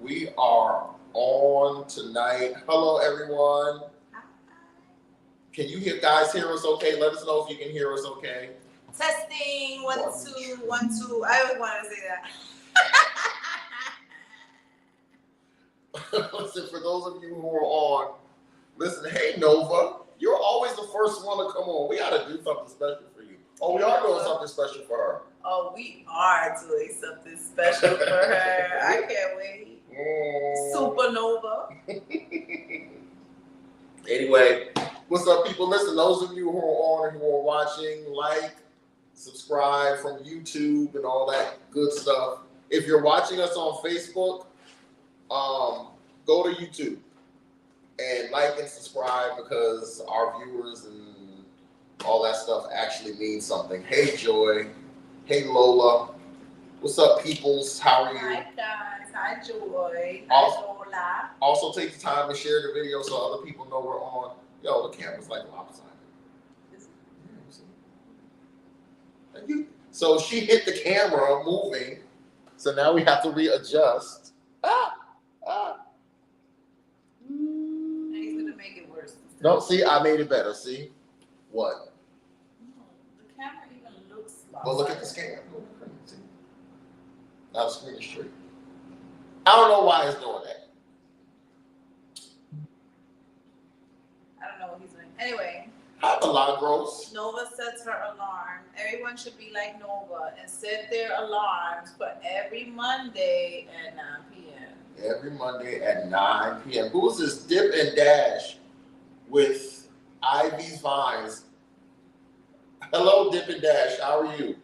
We are on tonight. Hello, everyone. Can you guys hear us okay? Let us know if you can hear us okay. Testing, 1, 2, 1, 2. I always wanted to say that. Listen, for those of you who are on, listen, hey, Nova, you're always the first one to come on. We got to do something special for you. Oh, we are doing something special for her. Oh, we are doing something special for her. I can't wait. Supernova. Anyway, what's up, people? Listen, those of you who are on and who are watching, like, subscribe from YouTube and all that good stuff. If you're watching us on Facebook, go to YouTube and like and subscribe because our viewers and all that stuff actually means something. Hey, Joy. Hey, Lola. What's up, peoples? How are you? Hi, guys. Hi, Joy. Hi, Lola. Also, take the time to share the video so other people know we're on. Yo, the camera's like lopsided. So she hit the camera moving. So now we have to readjust. He's gonna make it worse. No, see, I made it better. See? What? No, the camera even looks lost. Well, look at the screen. See? Now the screen is straight. I don't know why it's doing that. I don't know what he's doing. Anyway. Hi, Milagros. Nova sets her alarm. Everyone should be like Nova and set their alarms for every Monday at 9 p.m. Every Monday at 9 p.m. Who is this Dip and Dash with Ivy's Vines? Hello, Dip and Dash. How are you?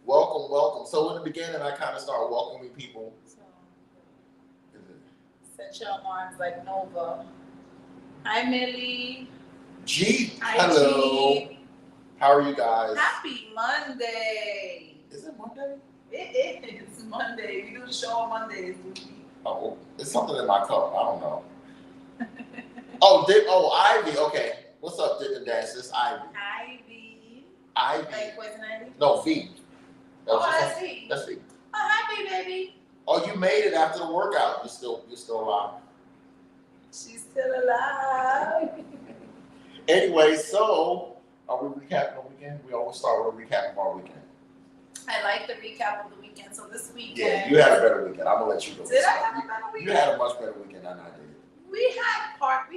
Welcome, welcome. So in the beginning, I kind of started welcoming people. So, set your alarms like Nova. Hi, Millie. G. Hi, Hello. G. How are you guys? Happy Monday. Is it Monday? It is Monday. We do the show on Mondays. Oh, it's something in my cup. I don't know. Oh, Ivy. Okay. What's up, Dip and Dash? This Ivy. Ivy. Like Poison Ivy? No, V. That's V. That's V. Oh, happy baby. Oh, you made it after the workout. You're still alive. She's still alive. Anyway, so are we recapping the weekend? We always start with a recap of our weekend. I like the recap of the weekend. So this weekend. Yeah, you had a better weekend. I'm gonna let you go. Did I have a better weekend? You had a much better weekend than I did. We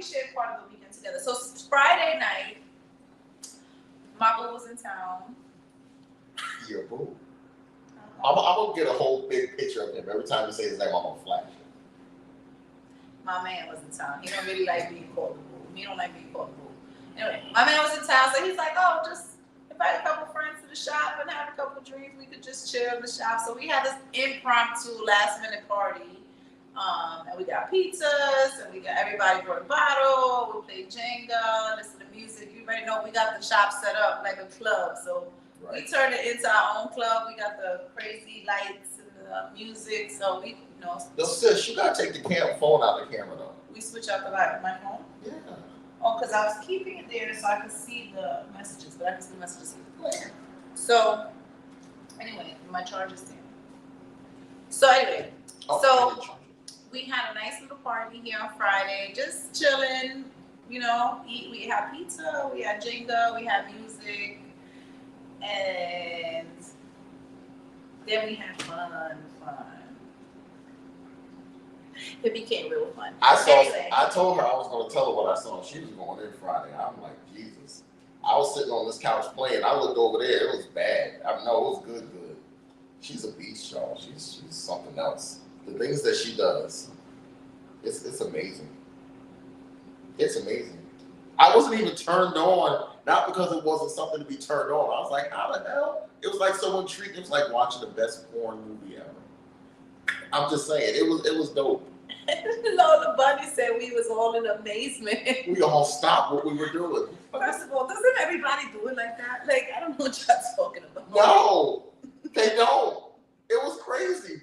shared part of the weekend together. So Friday night, my boo was in town. Your boo. I'm gonna get a whole big picture of him. Every time you say his name, I'm gonna flash it. My man was in town. He don't really like being called the boo. He don't like being called the boo. Anyway, my man was in town, so he's like, oh, just invite a couple friends to the shop and have a couple drinks. We could just chill in the shop. So we had this impromptu last-minute party. And we got pizzas, and we got everybody brought a bottle. We played Jenga, listen to music. You already know we got the shop set up like a club. So we turned it into our own club. We got the crazy lights and the music. So we, No, sis, you gotta take the phone out of the camera though. We switch out the light on my phone. Yeah. Oh, because I was keeping it there so I could see the messages, but I can see the messages here. So, anyway, my charge is there. So anyway, we had a nice little party here on Friday, just chilling, you know, we had pizza, we had Jenga, we had music, and then we had fun. It became real fun. I told her I was going to tell her what I saw. She was going in Friday. I'm like, Jesus. I was sitting on this couch playing. I looked over there. It was bad. It was good. She's a beast, y'all. She's something else. The things that she does, it's amazing. It's amazing. I wasn't even turned on, not because it wasn't something to be turned on. I was like, how the hell? It was like someone treating it was like watching the best porn movie ever. I'm just saying, it was dope. Lola Bunny said we was all in amazement. We all stopped what we were doing. First of all, doesn't everybody do it like that? Like, I don't know what y'all talking about. No, they don't. It was crazy.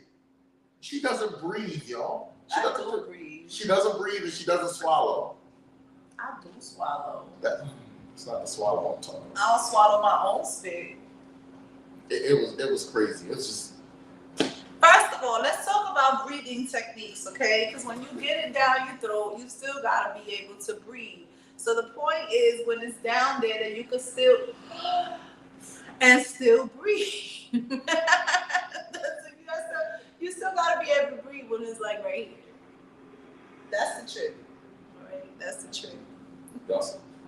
She doesn't breathe, y'all. She doesn't breathe. She doesn't breathe and she doesn't swallow. I do swallow. It's not the swallow I'm talking about. I'll swallow my own spit. It was crazy. It's just. First of all, let's talk about breathing techniques, okay? Because when you get it down your throat, you still gotta be able to breathe. So the point is, when it's down there, that you can still breathe. You still gotta be able to breathe when it's like right here. That's the trick, right? That's the trick.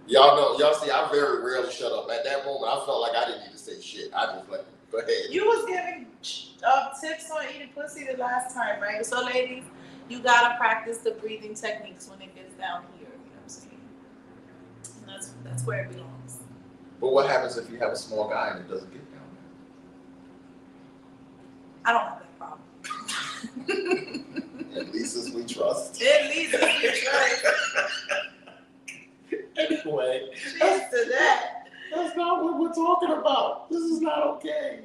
Y'all know, y'all see, I very rarely shut up. At that moment, I felt like I didn't need to say shit. I just let it. Go ahead. You was giving tips on eating pussy the last time, right? So, ladies, you gotta practice the breathing techniques when it gets down here. You know what I'm saying? And that's where it belongs. But what happens if you have a small guy and it doesn't get down I don't have that problem. there? At least as we trust. At least as we trust. Anyway, Cheers to that. that's not what we're talking about. This is not okay.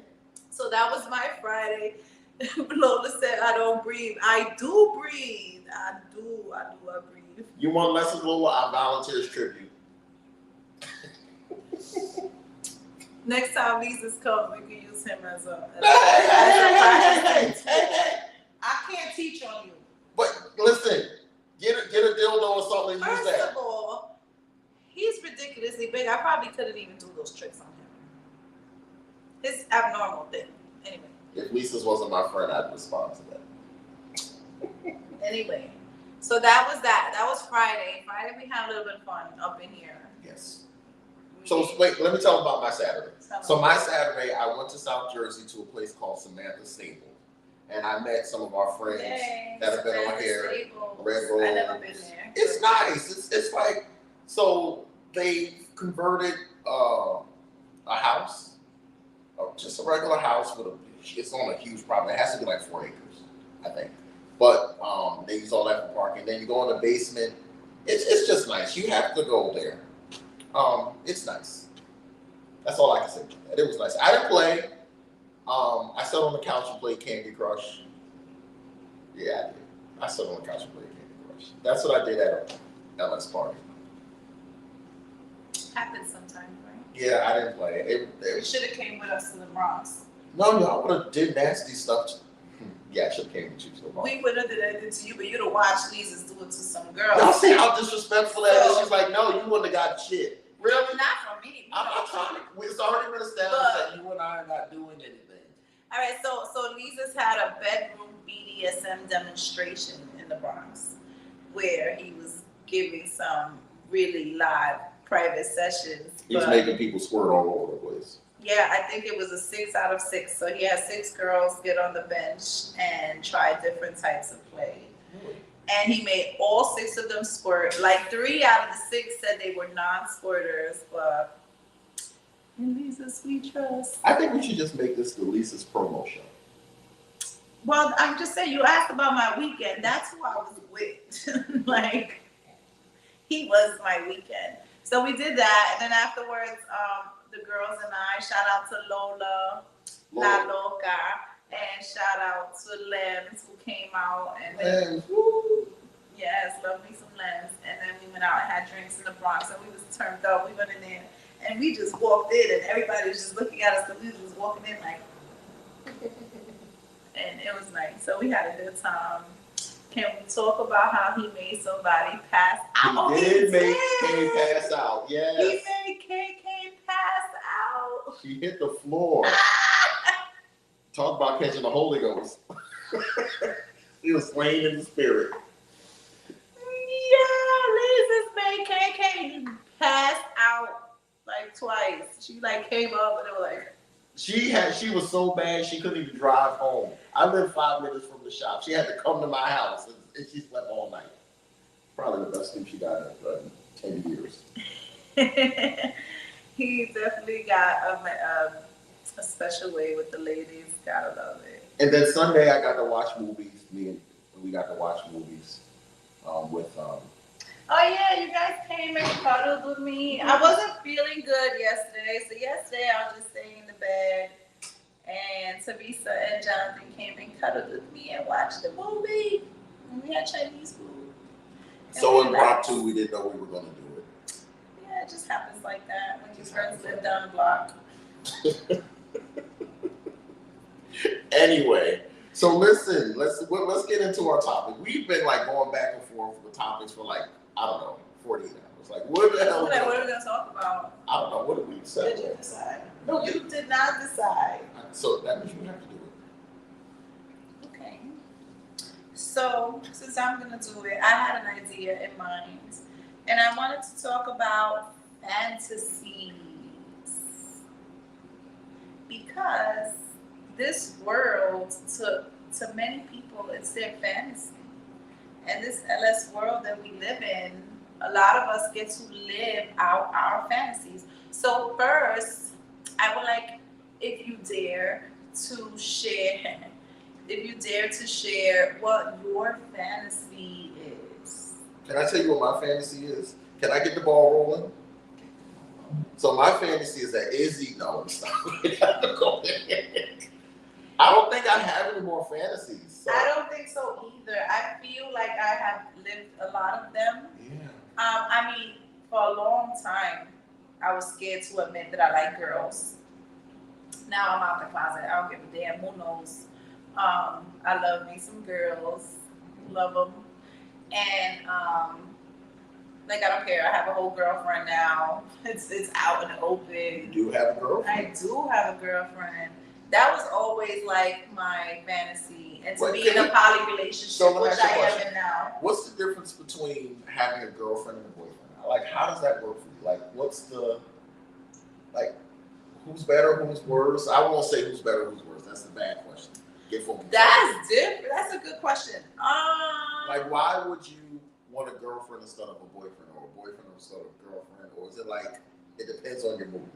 So that was my Friday. Lola said, I don't breathe. I do breathe. I breathe. You want lessons, Lola? I volunteer as tribute. Next time Lisa's come, we can use him as a Hey. I can't teach on you. But listen, get a dildo or something and use First that. of all, he's ridiculously big. I probably couldn't even do those tricks on him. It's abnormal thing. Anyway. If Lisa's wasn't my friend, I'd respond to that. Anyway. So that was that. That was Friday. Friday we had a little bit of fun up in here. Yes. So wait, let me tell about my Saturday. So my me. Saturday, I went to South Jersey to a place called Samantha Stable, and I met some of our friends that have been on here. Red Rose. I've never been there. It's nice. It's like, so they converted a house, just a regular house with it's on a huge property. It has to be like 4 acres, I think. But they use all that for parking. Then you go in the basement. It's just nice. You have to go there. It's nice. That's all I can say about that. It was nice. I didn't play. I sat on the couch and played Candy Crush. Yeah, I did. I sat on the couch and played Candy Crush. That's what I did at a LS party. Happens sometimes, right? Yeah, I didn't play. You should have came with us to the Bronx. No, y'all would have did nasty stuff. Yeah, I should have came with you to the Bronx. We would have did that to you, but you'd have watched Lisa's do it to some girls. Y'all see how disrespectful that is? She's like, no, you wouldn't have got shit. Really? Not from me. I'm not trying to. It's already been established that you and I are not doing anything. All right, so Lisa's had a bedroom BDSM demonstration in the Bronx, where he was giving some really live private sessions. He's making people squirt all over the place. Yeah, I think it was a 6 out of 6. So he had 6 girls get on the bench and try different types of play. Really? And he made all 6 of them squirt. Like 3 out of the 6 said they were non-squirters, but in Lisa's we trust. I think we should just make this the Lisa's promo show. Well, I'm just saying, you asked about my weekend. That's who I was with. Like, he was my weekend. So we did that, and then afterwards, the girls and I, shout out to Lola, La Loca, and shout out to Lems who came out. And then, yes, love me some Lems. And then we went out and had drinks in the Bronx, and we was turned up. We went in there, and we just walked in, and everybody was just looking at us because we was just walking in like, and it was nice. So we had a good time. Can we talk about how he made somebody pass out? He did make Kay pass out, yes. He made KK pass out. She hit the floor. Talk about catching the Holy Ghost. He was slain in the spirit. Yeah, Lisa's made KK pass out like twice. She like came up and it was like. She was so bad she couldn't even drive home. I lived 5 minutes from the shop. She had to come to my house and she slept all night. Probably the best sleep she got in 10 years. He definitely got a special way with the ladies. Gotta love it. And then Sunday I got to watch movies. We got to watch movies with. Oh yeah, you guys came and cuddled with me. I wasn't feeling good yesterday, so yesterday I was just staying in the bed, and Teresa and Jonathan came and cuddled with me and watched the movie. And we had Chinese food. So in part 2, we didn't know we were going to do it. Yeah, it just happens like that when your friends live down the block. Anyway, so listen, let's get into our topic. We've been like going back and forth with topics for like, I don't know, 48 hours. Like, what the hell? What are we going to talk about? I don't know. What did we decide? Did you decide? No, You did not decide. So that means you have to do it. Okay. So, since I'm going to do it, I had an idea in mind. And I wanted to talk about fantasies. Because this world, to many people, it's their fantasy. And this LS world that we live in, a lot of us get to live out our fantasies. So first, I would like if you dare to share, if you dare to share what your fantasy is. Can I tell you what my fantasy is? Can I get the ball rolling? So my fantasy is that Izzy, no, stop. I don't think I have any more fantasies. So. I don't think so either. I feel like I have lived a lot of them. Yeah. I mean, for a long time, I was scared to admit that I like girls. Now I'm out the closet. I don't give a damn. Who knows? I love me some girls. Love them. And like I don't care. I have a whole girlfriend now. It's out in the open. You do have a girlfriend? I do have a girlfriend. That was always like my fantasy, and to be in a poly relationship, which I am in now. What's the difference between having a girlfriend and a boyfriend? Like, how does that work for you? Like, what's the, like, who's better, who's worse? I won't say who's better, who's worse. That's the bad question. That's different. That's a good question. Like, why would you want a girlfriend instead of a boyfriend, or a boyfriend instead of a girlfriend, or is it like it depends on your mood?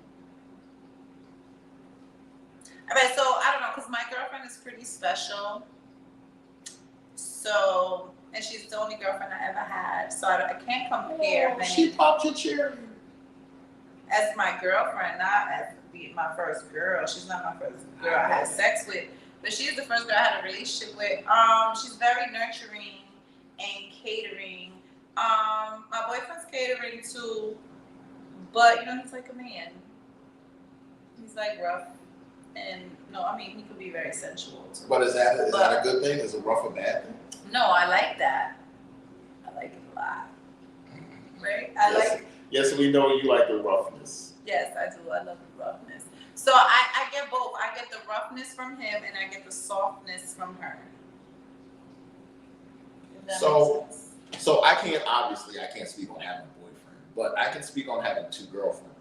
Okay, so I don't know, because my girlfriend is pretty special. So, and she's the only girlfriend I ever had. So I can't compare. Oh, she popped your cherry. As my girlfriend, not as my first girl. She's not my first girl I had sex with, but she's the first girl I had a relationship with. She's very nurturing and catering. My boyfriend's catering too, but you know, he's like a man. He's like rough. And no, I mean, he could be very sensual too. But is that a good thing? Is it rough or bad thing? No, I like that. I like it a lot. Right? Yes, we know you like the roughness. Yes, I do. I love the roughness. So I get both. I get the roughness from him, and I get the softness from her. So I can't speak on having a boyfriend, but I can speak on having two girlfriends.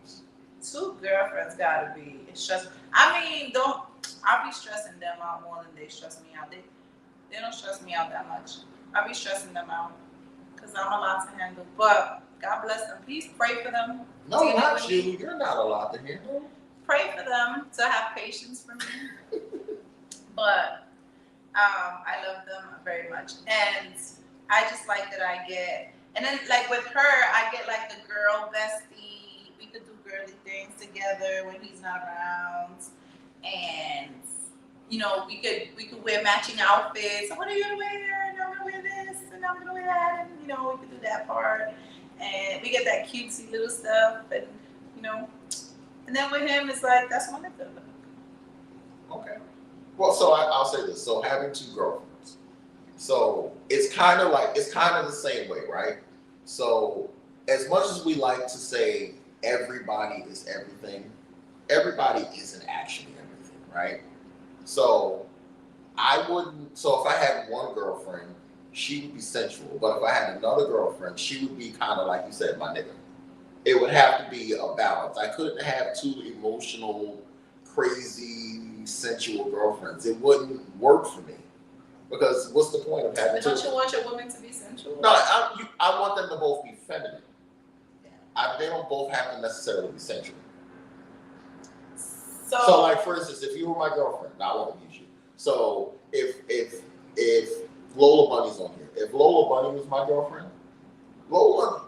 Two girlfriends gotta be stressful. I mean, I'll be stressing them out more than they stress me out. They don't stress me out that much. I'll be stressing them out because I'm a lot to handle. But God bless them. Please pray for them. No, not you. You're not a lot to handle. Pray for them to have patience for me. But I love them very much, and I just like that I get. And then like with her, I get like the girl bestie. We could do girly things together when he's not around, and you know we could wear matching outfits. So what are you gonna wear? And I'm gonna wear this, and I'm gonna wear that, and you know we could do that part, and we get that cutesy little stuff, and you know, and then with him it's like that's wonderful. Okay. Well, so I'll say this. So having two girlfriends, so it's kind of the same way, right? So as much as we like to say everybody is everything, everybody isn't actually everything, right? So so if I had one girlfriend, she would be sensual, but if I had another girlfriend, she would be kind of like you said, my nigga. It would have to be a balance. I couldn't have two emotional, crazy, sensual girlfriends. It wouldn't work for me. Because what's the point of having two? Don't you want your women to be sensual? No, I want them to both be feminine. They don't both have to necessarily be sensual. So like for instance, if you were my girlfriend, now I want to use you. So if Lola Bunny's on here, if Lola Bunny was my girlfriend, Lola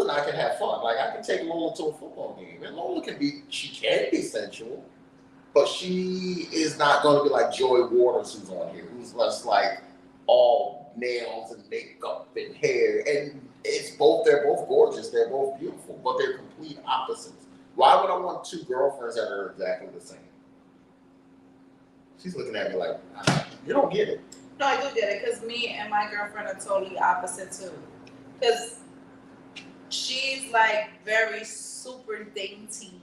and I can have fun. Like I can take Lola to a football game, and Lola can be sensual, but she is not going to be like Joy Waters who's on here, who's just like all nails and makeup and hair, and they're both gorgeous, they're both beautiful, but they're complete opposites. Why would I want two girlfriends that are exactly the same? She's looking at me like, you don't get it. No, I do get it, because me and my girlfriend are totally opposite too. Because she's like very super dainty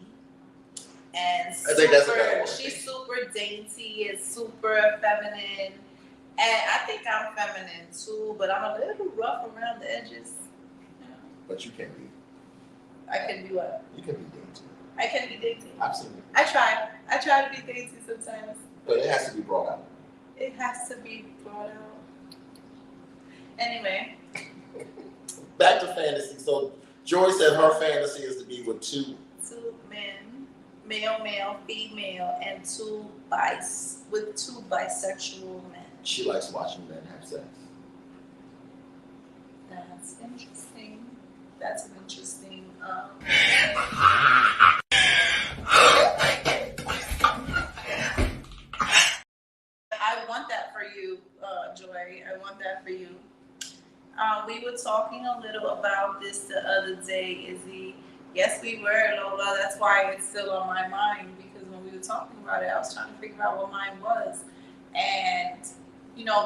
and she's super dainty and super feminine. And I think I'm feminine too, but I'm a little rough around the edges. But you can be. I can be what? You can be dainty. I can be dainty. Absolutely. I try. I try to be dainty sometimes. But it has to be brought out. It has to be brought out. Anyway. Back to fantasy. So Joy said her fantasy is to be with two men, male, female, and two bisexual men. She likes watching men have sex. That's interesting. That's an interesting. I want that for you, Joy. I want that for you. We were talking a little about this the other day, Izzy. Yes, we were, Lola. That's why it's still on my mind, because when we were talking about it, I was trying to figure out what mine was. And,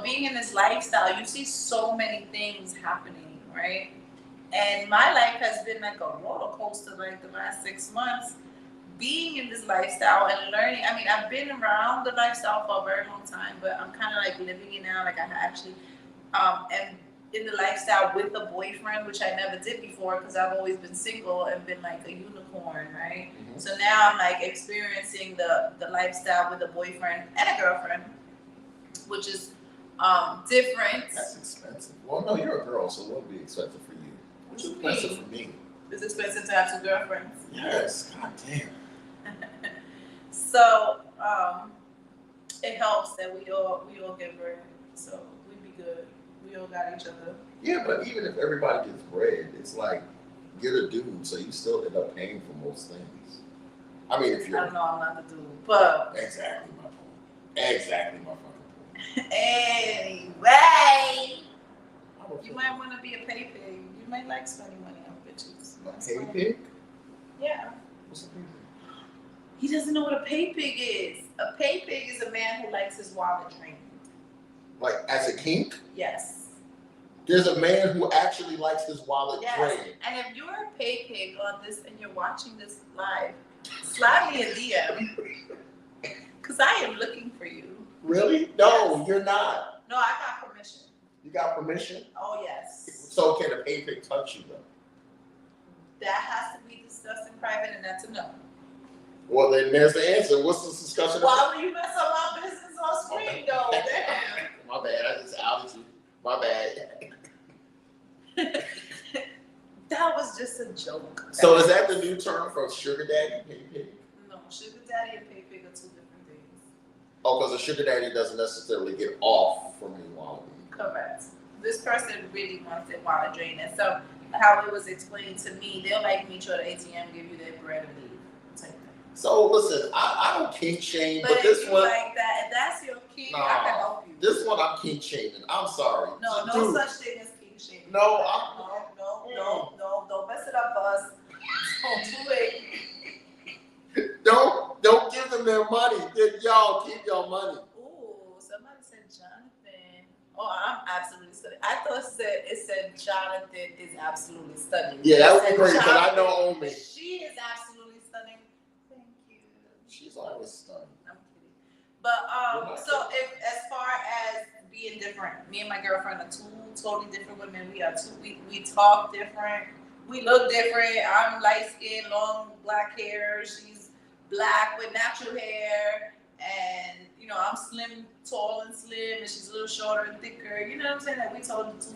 being in this lifestyle, you see so many things happening, right? And my life has been like a roller coaster like the last 6 months. Being in this lifestyle and learning, I mean, I've been around the lifestyle for a very long time, but I'm kind of like living it now. Like I actually am in the lifestyle with a boyfriend, which I never did before because I've always been single and been like a unicorn, right? Mm-hmm. So now I'm like experiencing the lifestyle with a boyfriend and a girlfriend, which is different. That's expensive. Well, no, you're a girl, so it won't be expensive for you. It's expensive for me. It's expensive to have two girlfriends. Yes, god damn. So it helps that we all get bread, so we'd be good. We all got each other. Yeah, but even if everybody gets bread, it's like you're the dude, so you still end up paying for most things. I mean, if you're. I don't know, I'm not the dude, but. Exactly my point. Exactly my fucking point. Anyway, you might want to be a pay pig. You might like spending money on bitches. A pay pig? Yeah. What's a pay pig? He doesn't know what a pay pig is. A pay pig is a man who likes his wallet drained. Like as a kink? Yes. There's a man who actually likes his wallet drained. And if you're a pay pig on this and you're watching this live, slide me a DM. Because I am looking for you. Really? No, you're not. No, I got permission. You got permission? Oh, yes. So can a pay pig touch you, though? That has to be discussed in private, and that's a no. Well, then there's the answer. What's the discussion? Why would you mess up my business on screen, though? Damn. My bad. I just outed you. My bad. That was just a joke. So is that the new term for sugar daddy, pay pig? No, sugar daddy and pay pig are two different things. Oh, because a sugar daddy doesn't necessarily get off from the wallet. Correct. This person really wants their wallet drained. And so how it was explained to me, they'll like meet you at the ATM, give you their bread and leave. So listen, I don't kink shame, but this one like that, if that's your kink, I can help you. This one I'm kink shaming. I'm sorry. No, no such thing as kink shaming. No, no, don't mess it up for us. Don't do it. Don't give them their money. Y'all keep your money. Ooh, somebody said Jonathan. Oh, I'm absolutely stunning. I thought it said Jonathan is absolutely stunning. Yeah, that would be great because I know Omi. She is absolutely stunning. She's always stunning. I'm kidding. But so if as far as being different, me and my girlfriend are two totally different women. We talk different. We look different. I'm light skinned, long black hair. She's black with natural hair. And I'm slim, tall and slim, and she's a little shorter and thicker. You know what I'm saying? Like we two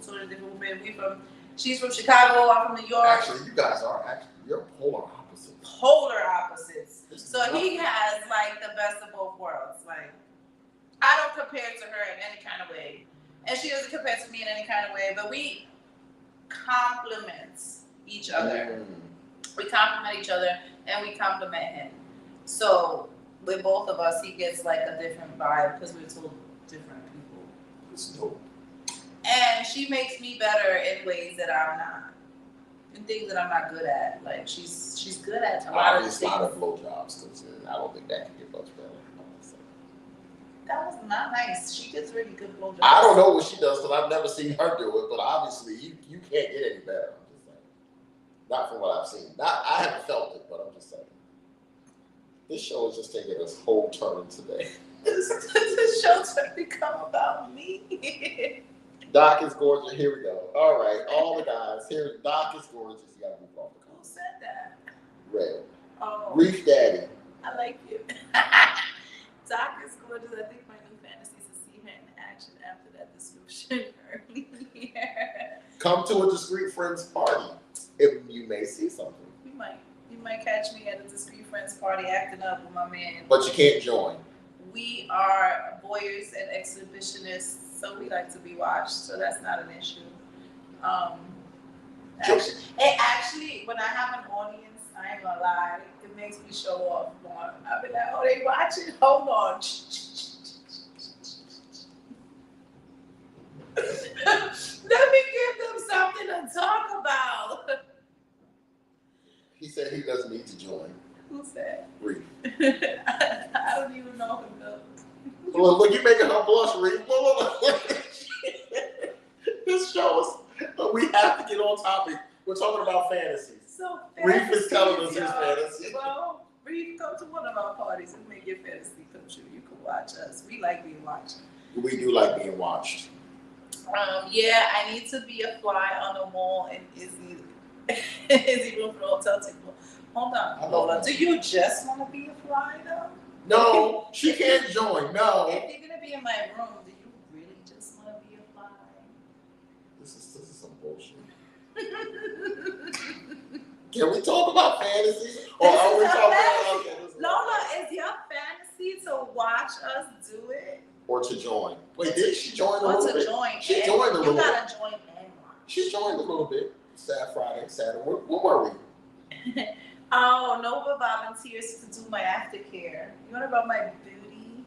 totally different women. She's from Chicago, I'm from New York. Actually, you guys are you're polar opposites. Polar opposites. So he has like the best of both worlds. Like I don't compare to her in any kind of way, and she doesn't compare to me in any kind of way. But we complement each other. We complement each other, and we complement him. So with both of us, he gets like a different vibe because we're two different people. It's dope. And she makes me better in ways that I'm not. And things that I'm not good at. Like she's good at a lot of things. A lot of blowjobs, because I don't think that can get much better. That was not nice. She gets really good blowjobs. I don't know what she does because I've never seen her do it, but obviously you can't get any better. I'm just saying. Not from what I've seen. I haven't felt it, but I'm just saying. This show is just taking a whole turn today. This show's going to become about me. Doc is gorgeous. Here we go. All right, all the guys here. Doc is gorgeous. You gotta move off the Who said that? Red. Oh, Reef Daddy. I like it. Doc is gorgeous. I think my new fantasy is to see her in action after that description earlier. Come to a Discreet Friends party if you may see something. You might catch me at a Discreet Friends party acting up with my man. But you can't join. We are voyeurs and exhibitionists, so we like to be watched, so that's not an issue. Actually, when I have an audience, I ain't gonna lie, it makes me show off more. I'll be like, oh, they watching? Hold on. Let me give them something to talk about. He said he doesn't need to join. Who said? Reef. I don't even know him though. Look, you making her blush, Reef. Look. This shows we have to get on topic. We're talking about fantasies. So Reef is telling us his fantasy. Well, Reef, come to one of our parties and make your fantasy come true. You can watch us. We like being watched. We do like being watched. Yeah, I need to be a fly on the wall and Izzy room for the hotel table. Hold on, Lola. Do you just want to be a fly though? No, she can't join. No. If you're gonna be in my room, do you really just want to be a fly? This is some bullshit. Can we talk about fantasies? Or are we talking about okay, Lola, is your fantasy to watch us do it? Or to join? Wait, did she join a Or little to bit? join? She joined a little bit. You gotta join and watch. She joined a little bit. Friday, Saturday. What were we? Oh, Nova volunteers to do my aftercare. You want about my booty?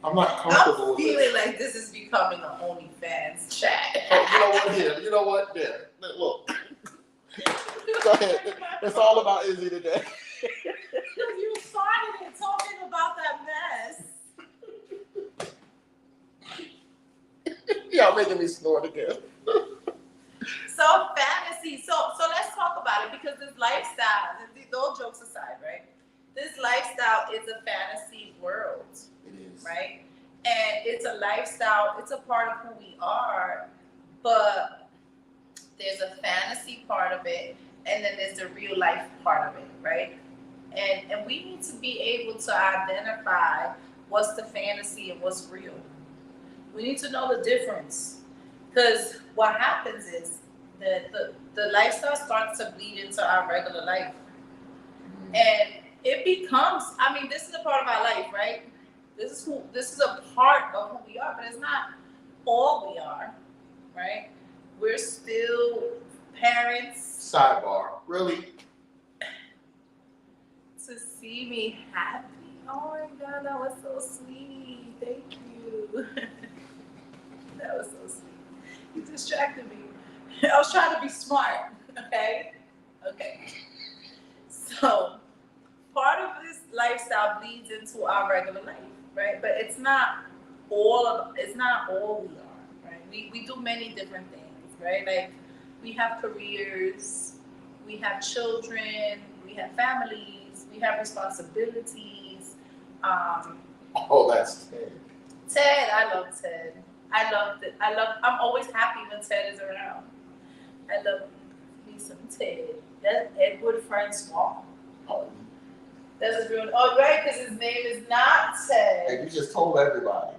I'm not comfortable I'm feeling like this is becoming an OnlyFans chat. Oh, you know what? Here, you know what? There. Look. Go ahead. It's all about Izzy today. You started it talking about that mess. Y'all making me snort again. So fantasy. So let's talk about it because this lifestyle, those jokes aside, right? This lifestyle is a fantasy world. It is. Right? And it's a lifestyle, it's a part of who we are, but there's a fantasy part of it, and then there's the real life part of it, right? And we need to be able to identify what's the fantasy and what's real. We need to know the difference. Because what happens is that the lifestyle starts to bleed into our regular life. And it becomes, I mean, this is a part of our life, right? This is a part of who we are, but it's not all we are, right? We're still parents. Sidebar. Really? To see me happy. Oh my God, that was so sweet. Thank you. That was so sweet. You distracted me. I was trying to be smart, okay? Okay. So, part of this lifestyle bleeds into our regular life, right? But it's not all we are, right? We do many different things, right? Like, we have careers, we have children, we have families, we have responsibilities. Oh, that's Ted. Ted, I love Ted. I'm always happy when Ted is around. I love me some Ted. That's Edward Francois. Oh. That's his real. Oh, right, because his name is not Ted. And you just told everybody.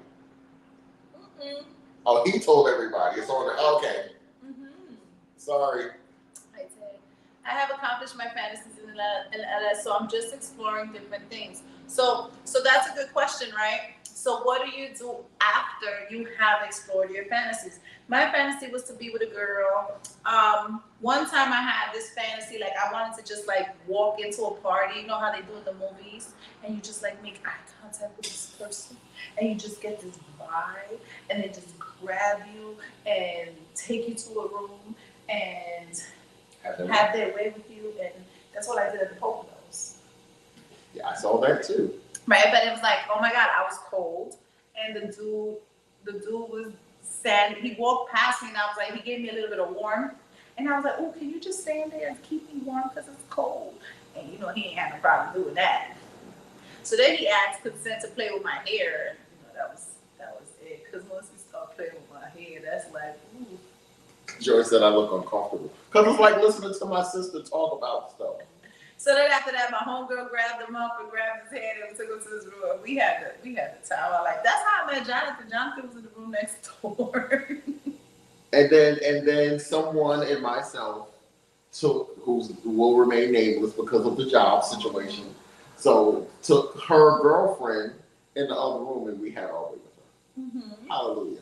Mm-mm. Oh, he told everybody. It's on there. Okay. Mm-hmm. Sorry. Hi, Ted. I have accomplished my fantasies in LS, so I'm just exploring different things. So that's a good question, right? So what do you do after you have explored your fantasies? My fantasy was to be with a girl. One time I had this fantasy, like I wanted to just like walk into a party, you know how they do in the movies, and you just like make eye contact with this person, and you just get this vibe, and they just grab you and take you to a room and have their way with you, and that's what I did at the Poconos. Yeah, I saw that too. Right, but it was like, oh my God, I was cold, and the dude was sad. He walked past me, and I was like, he gave me a little bit of warmth, and I was like, oh, can you just stand there and keep me warm because it's cold? And you know, he ain't had no problem doing that. So then he asked consent to play with my hair. And, you know, that was it. Because once he started playing with my hair, that's like, ooh. Joy said I look uncomfortable because it's like listening to my sister talk about stuff. So then after that, my homegirl grabbed him up and grabbed his hand and took him to his room. We had the time. I like that's how I met Jonathan. Jonathan was in the room next door. And then someone and myself who will remain nameless because of the job situation. So took her girlfriend in the other room and we had all day with her. Mm-hmm. Hallelujah.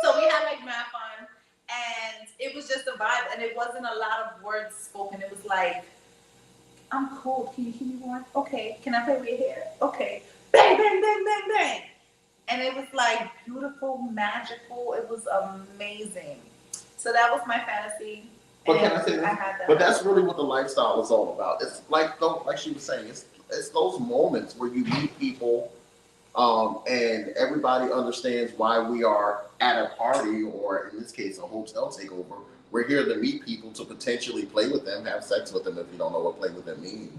So we had like mad fun and it was just a vibe and it wasn't a lot of words spoken. It was like, I'm cold. Can you keep me warm? Okay. Can I play with your hair? Okay. Bang, bang, bang, bang, bang. And it was like beautiful, magical. It was amazing. So that was my fantasy. But can I say this? But that's really what the lifestyle is all about. It's like she was saying, it's those moments where you meet people, and everybody understands why we are at a party, or in this case, a hotel takeover. We're here to meet people to potentially play with them, have sex with them if you don't know what play with them means.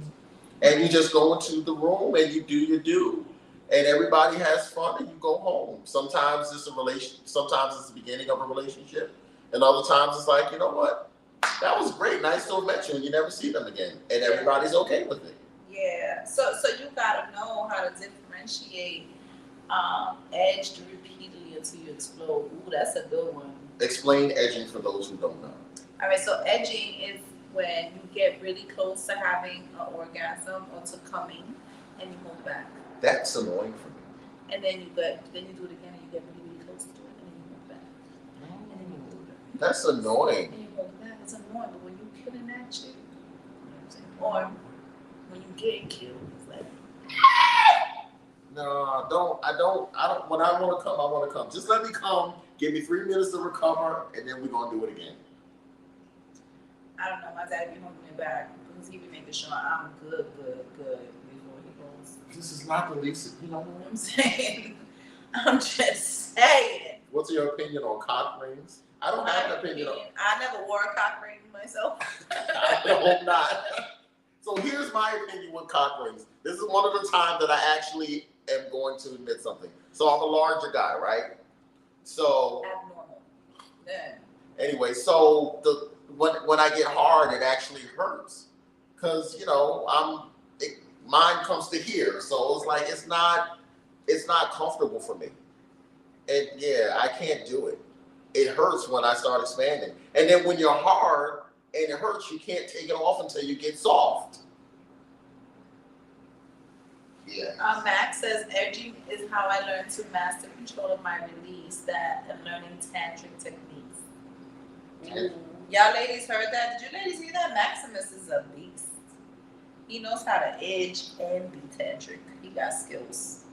And you just go into the room and you do your do. And everybody has fun and you go home. Sometimes it's sometimes it's the beginning of a relationship. And other times it's like, you know what? That was great. Nice to have met you and you never see them again. And everybody's okay with it. Yeah. So you gotta know how to differentiate edged repeatedly until you explode. Ooh, that's a good one. Explain edging for those who don't know. All right, so edging is when you get really close to having an orgasm or to coming and you hold back. That's annoying for me. And then you do it again and you get really, really close to it and then you hold back. And then you hold it. That's annoying. And you hold back. It's annoying, but when you're killing that shit, you know what I'm saying? Or when you get killed, it's like, no, I don't. When I want to come, I want to come. Just let me come. Give me 3 minutes to recover, and then we're going to do it again. I don't know. My dad be holding me back because he be making sure I'm good before he goes. This is not the least, you know what I'm saying? I'm just saying. What's your opinion on cock rings? I don't have an opinion on. I never wore a cock ring myself. I hope not. So here's my opinion with cock rings. This is one of the times that I actually am going to admit something. So I'm a larger guy, right? So abnormal. Yeah. Anyway, so when I get hard, it actually hurts because mine comes to here, so it's like it's not comfortable for me, and yeah, I can't do it. It hurts when I start expanding, and then when you're hard and it hurts, you can't take it off until you get soft. Yeah. Max says edging is how I learned to master control of my release, that and learning tantric techniques. Ooh. Y'all ladies heard that? Did you ladies hear that? Maximus is a beast. He knows how to edge and be tantric. He got skills.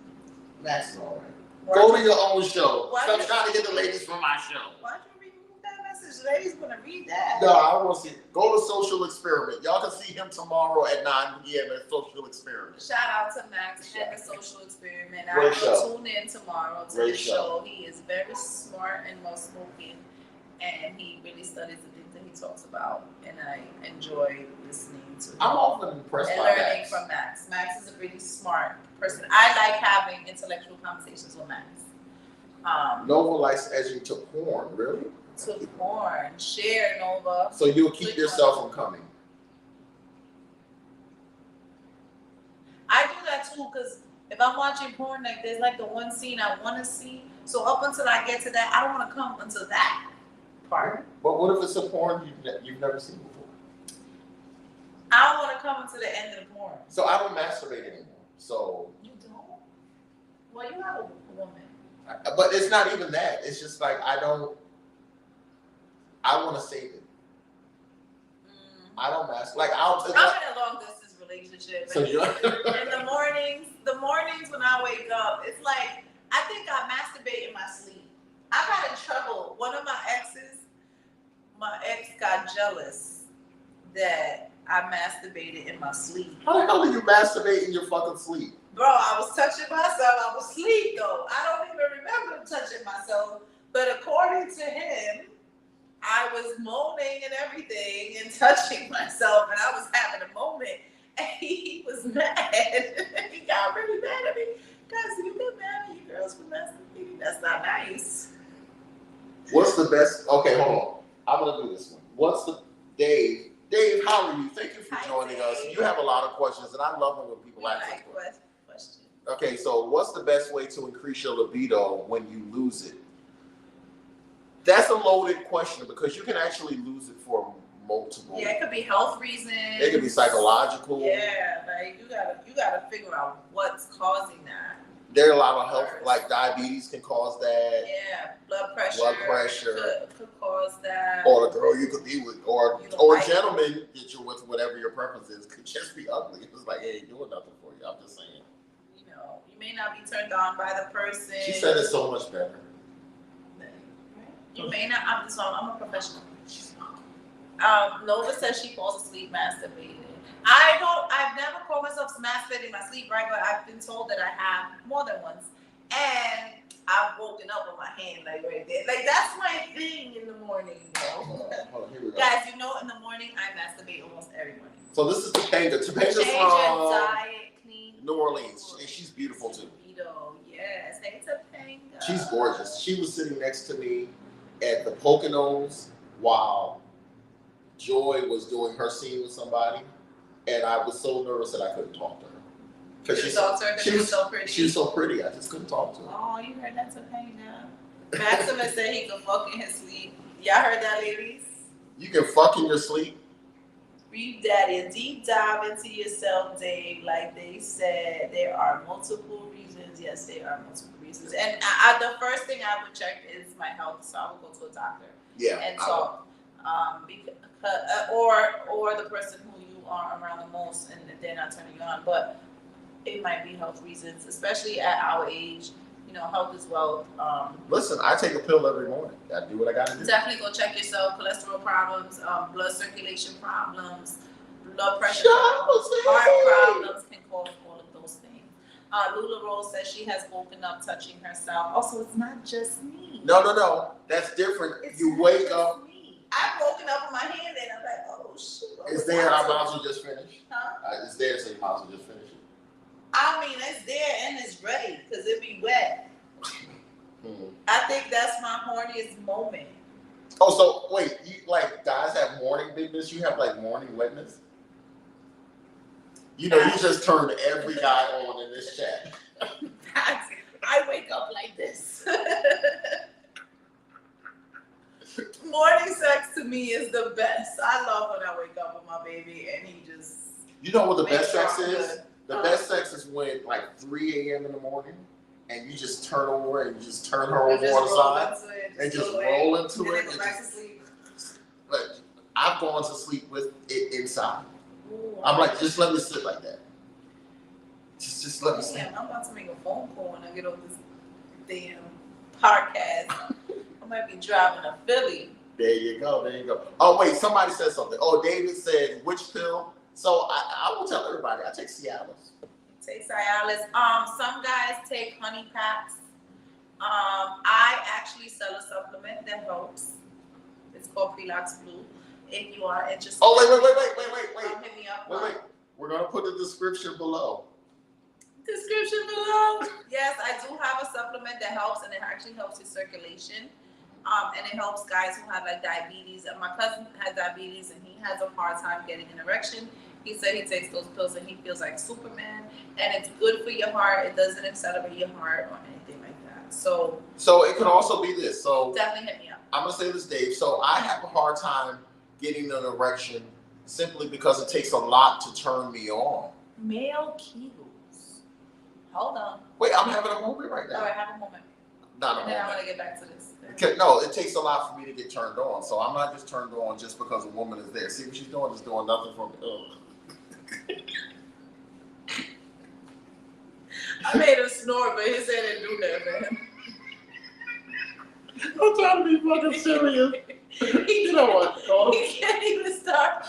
Max is all right. Go to your own show. Stop trying to get the ladies from my show. Why'd you remove that message? Ladies want to read that. No, I want to see. Go to Social Experiment. Y'all can see him tomorrow at 9 p.m. at Social Experiment. Shout out to Max and the Social Experiment. I will tune in tomorrow to the show. He is very smart and well spoken, and he really studies the things that he talks about, and I enjoy listening to him. I'm often impressed and by learning from Max. Max is a really smart person. I like having intellectual conversations with Max. Nova likes edging to porn, really? To porn. Share, Nova. So you'll keep yourself from coming. I do that too, because if I'm watching porn, like there's like the one scene I want to see. So up until I get to that, I don't want to come until that part. But what if it's a porn you've never seen before? I don't want to come until the end of the porn. So I don't masturbate anymore. So you don't? Well, you have a woman. But it's not even that. It's just like I want to save it. I don't masturbate. Like I'm in a long distance relationship. So you're in the mornings when I wake up, it's like I think I masturbate in my sleep. I got in trouble. One of my ex got jealous that I masturbated in my sleep. How the hell do you masturbate in your fucking sleep? Bro, I was touching myself. I was asleep though. I don't even remember touching myself. But according to him, I was moaning and everything and touching myself, and I was having a moment. And he was mad. He got really mad at me. Guys, you get mad at you girls for masturbating. That's not nice. What's the best? Okay, hold on. I'm gonna do this one. What's the Dave? Dave, how are you? Thank you for Hi, joining us. Dave. You have a lot of questions, and I love it when people ask us questions. Okay, so what's the best way to increase your libido when you lose it? That's a loaded question because you can actually lose it for multiple. Yeah, it could be health reasons. It could be psychological. Yeah, like you gotta figure out what's causing that. There are a lot of health, like diabetes can cause that. Yeah, blood pressure. Could cause that. Or the girl you could be with, or gentleman that you're with, whatever your preference is, could just be ugly. It's like, hey, ain't doing nothing for you. I'm just saying. You know, you may not be turned on by the person. She said it so much better. You may not. I'm a professional. Nova says she falls asleep masturbating. I've never called myself masturbating in my sleep, right? But I've been told that I have more than once. And I've woken up with my hand like right there. Like that's my thing in the morning, bro. Hold on, here we go. Guys, you know in the morning I masturbate almost every morning. So this is Topanga. Topanga's Change your from diet, clean. New Orleans. And she's beautiful too. Yes. Hey Topanga. She's gorgeous. She was sitting next to me at the Poconos while Joy was doing her scene with somebody, and I was so nervous that I couldn't talk to her. Because she was so pretty. She was so pretty. I just couldn't talk to her. Oh, you heard that, Topanga? Maximus said he could fuck in his sleep. Y'all heard that, ladies? You can fuck in your sleep. Read that in deep dive into yourself, Dave. Like they said, there are multiple reasons. Yes, there are multiple reasons. And the first thing I would check is my health, so I would go to a doctor. Yeah. And talk. Or the person who you are around the most, and they're not turning you on. But it might be health reasons, especially at our age. You know, health is wealth. Listen, I take a pill every morning. I do what I got to do. Definitely go check yourself. Cholesterol problems, blood circulation problems, blood pressure problems, heart problems can cause all of those things. Lula Rose says she has woken up touching herself. Also, it's not just me. No. That's different. You wake up. I've woken up with my hand and I'm like, oh shit. It's there. I might as well just finish. Huh? It's there, so you might as well just finish it. I mean, it's there and it's ready because it be wet. I think that's my horniest moment. Oh, so wait, you like guys have morning bigness? You have like morning wetness? You know, you just turned every guy on in this chat. I wake up like this. Morning sex to me is the best. I love when I wake up with my baby and he just. You know what the best sex is? Good. The best sex is when like 3 a.m. in the morning and you just turn over and you just turn her over on the side and just roll into it. And go back to sleep. But I've gone to sleep with it inside. Ooh, I'm like, just let me sit like that. Just let me sleep. I'm about to make a phone call when I get off this damn podcast. I might be driving to Philly. There you go. Oh wait, somebody said something. Oh, David said which pill? So I will tell everybody I take Cialis. Take Cialis. Some guys take honey packs. I actually sell a supplement that helps. It's called Prelox Blue. If you are interested. Oh wait. Hit me up. Wait. We're gonna put the description below. Description below. Yes, I do have a supplement that helps, and it actually helps with circulation. And it helps guys who have like diabetes. And my cousin has diabetes, and he has a hard time getting an erection. He said he takes those pills and he feels like Superman, and it's good for your heart. It doesn't accelerate your heart or anything like that. So it can also be this. So definitely hit me up. I'm gonna say this, Dave. So I have a hard time getting an erection simply because it takes a lot to turn me on. Male Kegels. Hold on. Wait, I'm having a moment right now. All right, have a moment. Not a and then moment. I want to get back to this. No, it takes a lot for me to get turned on. So I'm not just turned on just because a woman is there. See what she's doing? Just doing nothing for me. Ugh. I made him snore, but his head didn't do that, man. I'm trying to be fucking serious. You know what? He can't even stop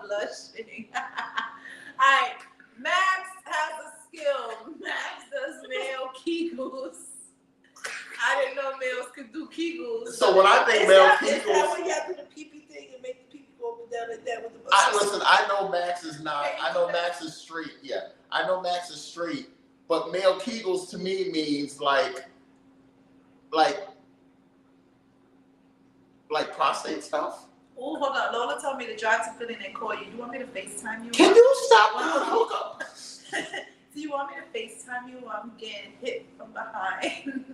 blushing. Alright, Max has a skill. Max does male Kegels. I didn't know males could do Kegels. So when I think male Kegels, is that when you have to do the pee-pee thing and make the pee-pee go up and down like that with the muscles? listen, I know Max is not. I know Max is straight. Yeah, I know Max is straight. But male Kegels to me means like prostate stuff. Oh, hold on. Lola told me to drive to Philly and call you. You want me to FaceTime you? Can you stop doing hookup? Do you want me to FaceTime you while I'm getting hit from behind?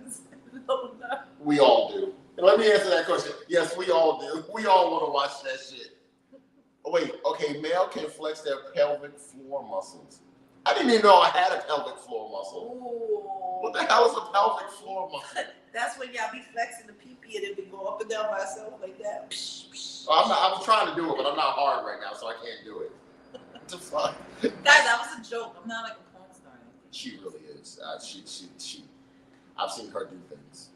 Lola. We all do. And let me answer that question. Yes, we all do. We all want to watch that shit. Oh, wait, okay, male can flex their pelvic floor muscles. I didn't even know I had a pelvic floor muscle. Ooh. What the hell is a pelvic floor muscle? That's when y'all be flexing the pee-pee and it be go up and down by itself like that. I'm trying to do it, but I'm not hard right now, so I can't do it. What the fuck? Guys, that was a joke. I'm not like a porn star. She really is. She. I've seen her do things.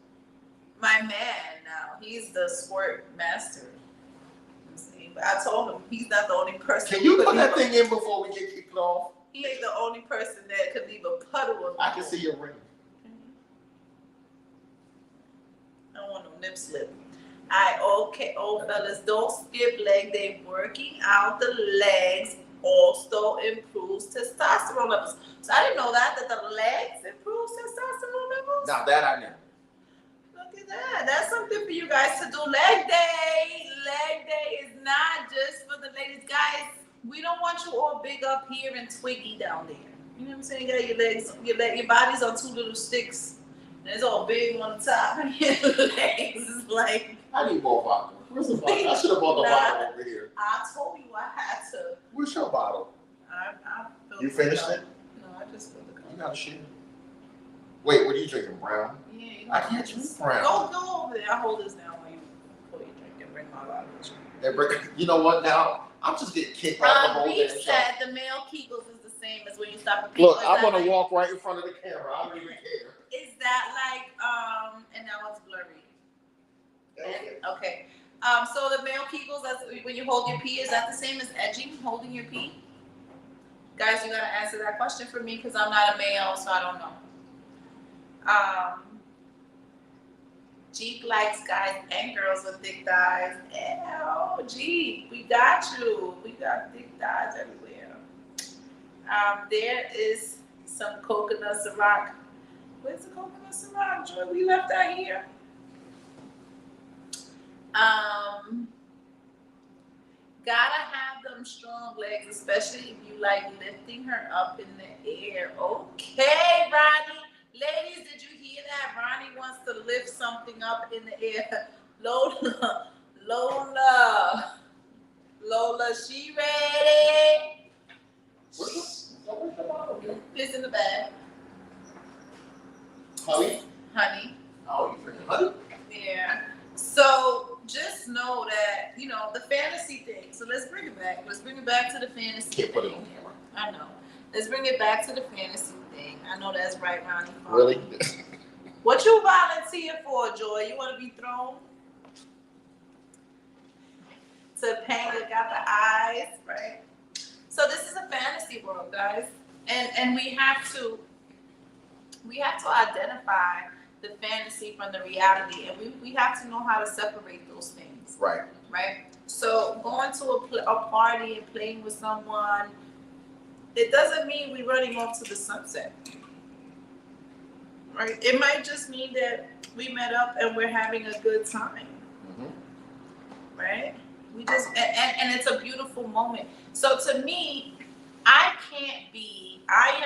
My man now, he's the sport master. But I told him he's not the only person. Can you put that thing in before we get kicked off? He ain't the only person that could leave a puddle of. I can see your ring. I don't want no nip slip. Okay, old fellas, don't skip leg day. Working out the legs also improves testosterone levels. So I didn't know that the legs improves testosterone levels. Now that I knew. Look at that. That's something for you guys to do. Leg day. Leg day is not just for the ladies. Guys, we don't want you all big up here and twiggy down there. You know what I'm saying? You got your legs, your body's on two little sticks. And it's all big on the top. And your legs is like. I need more vodka. Where's the vodka? I should have bought the bottle over here. I told you I had to. Where's your bottle? I You finished it? No, I just filled the cup. You got a shit. Wait, what are you drinking? Brown? Yeah, you know, I can't drink brown. Go over there. I'll hold this down while you drink and bring my bottle with you. You know what now? I'm just getting kicked out the whole Reeve damn show. said the male Kegels is the same as when you stop a Look, I'm gonna walk right in front of the camera. I don't even care. Is that like and now it's blurry. Okay. So the male Kegels, that's when you hold your pee, is that the same as edging, holding your pee? Guys, you gotta answer that question for me because I'm not a male, so I don't know. Jeep likes guys and girls with thick thighs. Ew, Jeep, we got you. We got thick thighs everywhere. There is some coconut Ciroc. Where's the coconut Ciroc, Joy? We left that here. Gotta have them strong legs, especially if you like lifting her up in the air. Okay, Ronnie. Ladies, did you hear that? Ronnie wants to lift something up in the air. Lola, she ready? Where's the bottle? It's in the bag. Honey. Oh, you drinking honey? Yeah. So just know that, you know, the fantasy thing. So let's bring it back. Let's bring it back to the fantasy Can't put it thing. on camera. I know. Let's bring it back to the fantasy thing. I know that's right, Ronnie. Really? What you volunteer for, Joy? You want to be thrown? Topanga got the eyes, right? So this is a fantasy world, guys. And we have to identify the fantasy from the reality, and we have to know how to separate those things. Right. Right? So going to a party and playing with someone, it doesn't mean we're running off to the sunset. Right? It might just mean that we met up and we're having a good time. Mm-hmm. Right? We just and it's a beautiful moment. So to me, I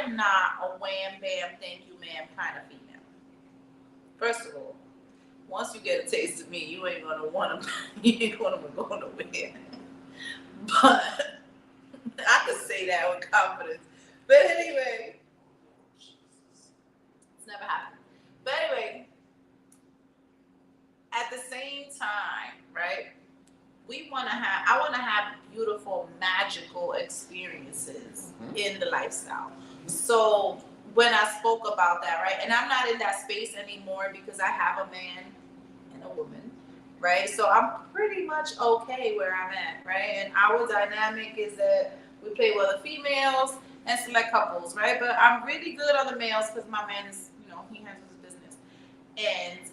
am not a wham bam thank you ma'am kind of female. First of all, once you get a taste of me, you ain't gonna want to go nowhere. But I could say that with confidence. But anyway, it's never happened. But anyway, at the same time, right? I want to have beautiful, magical experiences in the lifestyle. So when I spoke about that, right, and I'm not in that space anymore because I have a man and a woman, right? So I'm pretty much okay where I'm at, right? And our dynamic is that we play with the females and select couples, right? But I'm really good on the males because my man is, you know, he handles his business. And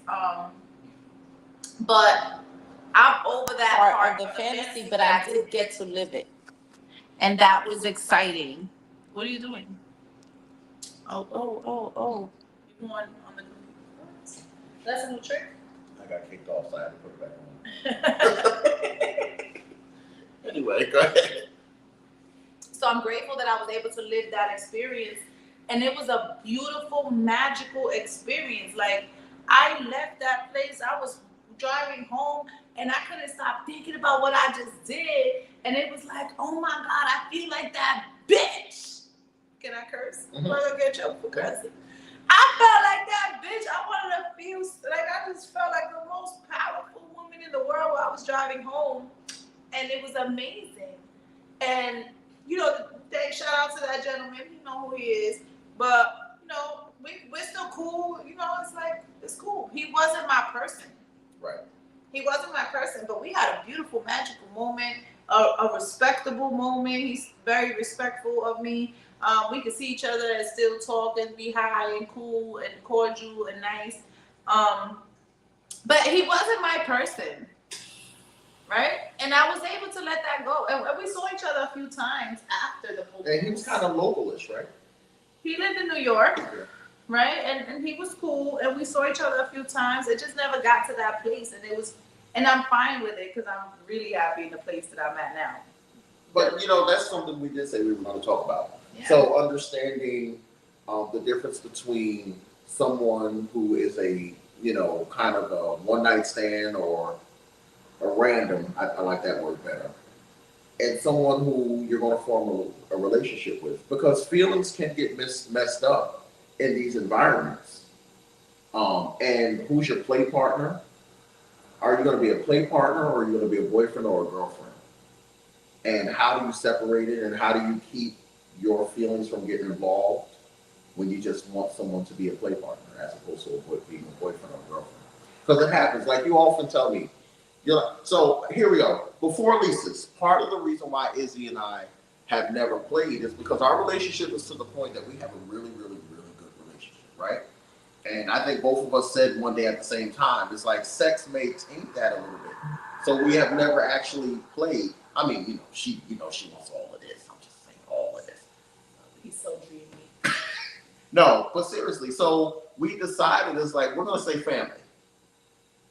but I'm over that part of the fantasy, but I did get to live it. And that was exciting. What are you doing? Oh. You going on the computer? That's a new trick? I got kicked off, so I had to put it back on. Anyway, go ahead. So I'm grateful that I was able to live that experience. And it was a beautiful, magical experience. Like, I left that place, I was driving home, and I couldn't stop thinking about what I just did. And it was like, oh my God, I feel like that bitch. Can I curse? I'm not gonna get trouble for cursing. I felt like that bitch. I wanted to feel like I just felt like the most powerful woman in the world while I was driving home. And it was amazing. And you know, shout out to that gentleman. You know who he is. But, you know, we're still cool. You know, it's like, it's cool. He wasn't my person. Right. He wasn't my person, but we had a beautiful, magical moment, a respectable moment. He's very respectful of me. We could see each other and still talk and be high and cool and cordial and nice. But he wasn't my person. Right? And I was able to let that go. And we saw each other a few times after the whole. And he was kind of localish, right? He lived in New York, right? And he was cool, and we saw each other a few times. It just never got to that place, and I'm fine with it because I'm really happy in the place that I'm at now. But you know, that's something we did say we were going to talk about. Yeah. So understanding the difference between someone who is a, you know, kind of a one-night stand or a random, I like that word better, and someone who you're going to form a relationship with, because feelings can get messed up in these environments. And who's your play partner? Are you going to be a play partner, or are you going to be a boyfriend or a girlfriend? And how do you separate it, and how do you keep your feelings from getting involved when you just want someone to be a play partner as opposed to being a boyfriend or a girlfriend? Because it happens. Like you often tell me, so here we go. Before Lisa's, part of the reason why Izzy and I have never played is because our relationship is to the point that we have a really, really, really good relationship, right? And I think both of us said one day at the same time, it's like sex may taint that a little bit. So we have never actually played. I mean, she wants all of this. I'm just saying all of this. He's so dreamy. No, but seriously, so we decided it's like we're gonna say family.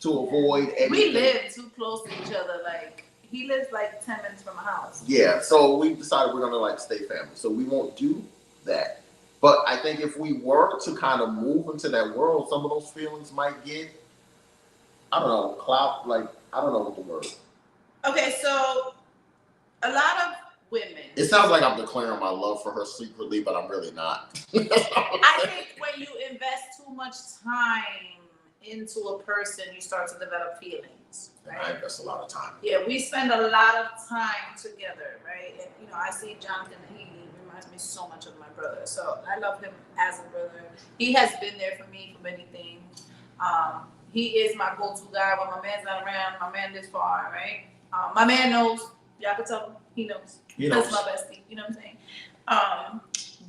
To avoid anything. We live too close to each other. Like, he lives like 10 minutes from my house. Yeah, so we decided we're gonna like stay family. So we won't do that. But I think if we were to kind of move into that world, some of those feelings might get, I don't know, I don't know what the word. Okay, so a lot of women. It sounds like I'm declaring my love for her secretly, but I'm really not. I think when you invest too much time into a person, you start to develop feelings, right? I invest a lot of time. Yeah, we spend a lot of time together, right? And I see Jonathan, he reminds me so much of my brother. So I love him as a brother. He has been there for me for many things. He is my go-to guy when my man's not around. My man this far, right? My man knows. Y'all can tell him. He knows. That's my bestie. You know what I'm saying?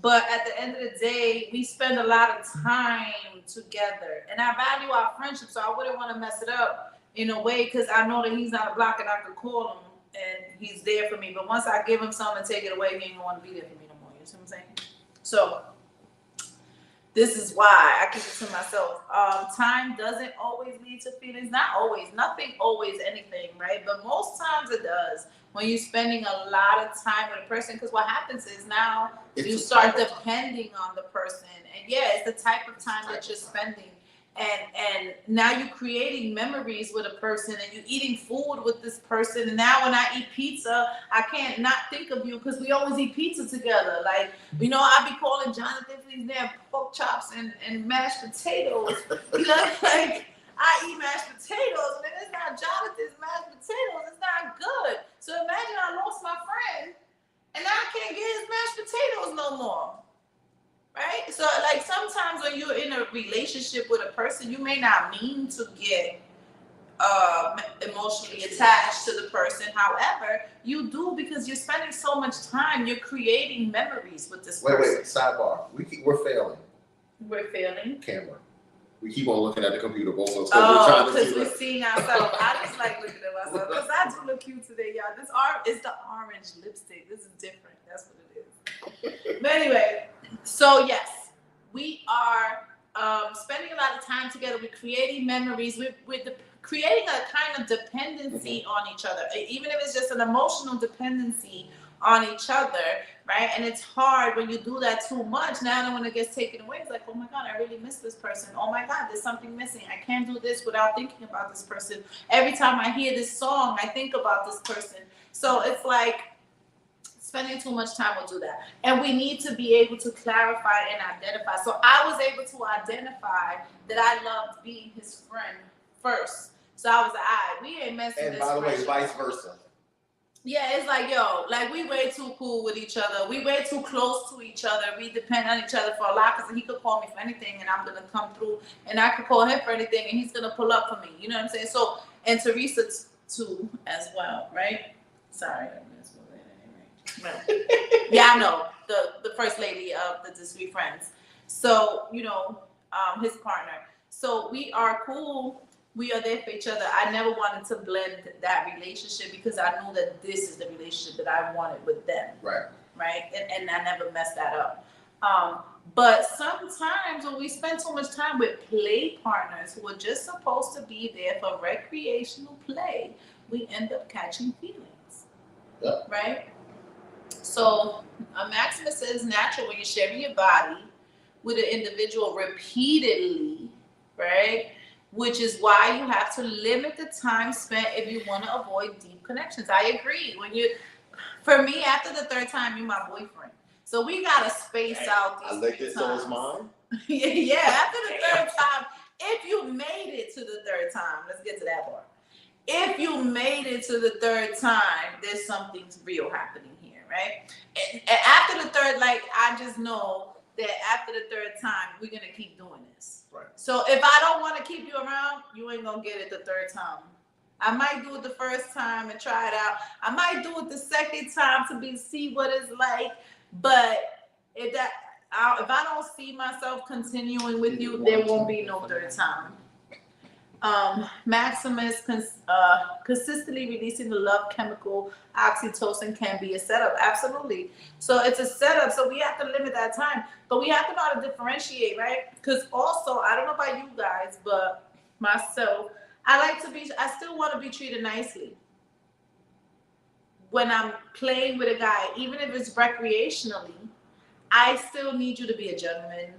But at the end of the day, we spend a lot of time together. And I value our friendship, so I wouldn't want to mess it up in a way because I know that he's not a block and I could call him and he's there for me. But once I give him something and take it away, he ain't going to want to be there for me no more. You see what I'm saying? So this is why I keep it to myself. Time doesn't always lead to feelings. Not always. Nothing always anything, right? But most times it does. When you're spending a lot of time with a person, because what happens is now you start depending on the person. And yeah, it's the type of time that you're spending. And now you're creating memories with a person and you're eating food with this person. And now when I eat pizza, I can't not think of you because we always eat pizza together. Like, I be calling Jonathan for these damn pork chops and mashed potatoes. Like, I eat mashed potatoes and it's not Jonathan's mashed potatoes. It's not good. So imagine I lost my friend and now I can't get his mashed potatoes no more. Right? So, like, sometimes when you're in a relationship with a person, you may not mean to get emotionally attached to the person. However, you do because you're spending so much time. You're creating memories with this person. Wait, sidebar. We're failing. We're failing? Camera. We keep on looking at the computer both of us. Oh, because we're seeing ourselves. I just like looking at myself because I do look cute today, y'all. This is the orange lipstick. This is different. That's what it is. But anyway, so yes, we are spending a lot of time together. We're creating memories. We're creating a kind of dependency on each other, even if it's just an emotional dependency on each other, right? And it's hard when you do that too much. Now when it gets taken away, it's like, oh my God, I really miss this person. Oh my God, there's something missing. I can't do this without thinking about this person. Every time I hear this song, I think about this person. So it's like spending too much time will do that. And we need to be able to clarify and identify. So I was able to identify that I loved being his friend first. So I was like, we ain't messing And this. by the way, friendship. vice versa. Yeah, it's like, yo, like we way too cool with each other. We way too close to each other. We depend on each other for a lot because he could call me for anything and I'm going to come through, and I could call him for anything and he's going to pull up for me. You know what I'm saying? So, and Teresa too as well, right? Sorry. Yeah, I know. The first lady of the Discreet Friends. So, you know, his partner. So we are cool. We are there for each other. I never wanted to blend that relationship because I knew that this is the relationship that I wanted with them. Right. Right? And I never messed that up. But sometimes when we spend too much time with play partners who are just supposed to be there for recreational play, we end up catching feelings. Yep. Right? So Maximus says natural when you're sharing your body with an individual repeatedly, right? Which is why you have to limit the time spent if you want to avoid deep connections. I agree. For me, after the third time, you're my boyfriend. So we gotta space out these. I licked it, so it's mine. Yeah. After the third time, if you made it to the third time, let's get to that part. If you made it to the third time, there's something real happening here, right? And after the third, like I just know that after the third time, we're gonna keep doing this. Right. So if I don't want to keep you around, you ain't gonna get it the third time. I might do it the first time and try it out. I might do it the second time to see what it's like. But if I don't see myself continuing with you, there won't be no third time. Maximus consistently releasing the love chemical oxytocin can be a setup. Absolutely. So it's a setup. So we have to limit that time, but we have to know how to differentiate, right? Because also, I don't know about you guys, but myself, I still want to be treated nicely. When I'm playing with a guy, even if it's recreationally, I still need you to be a gentleman.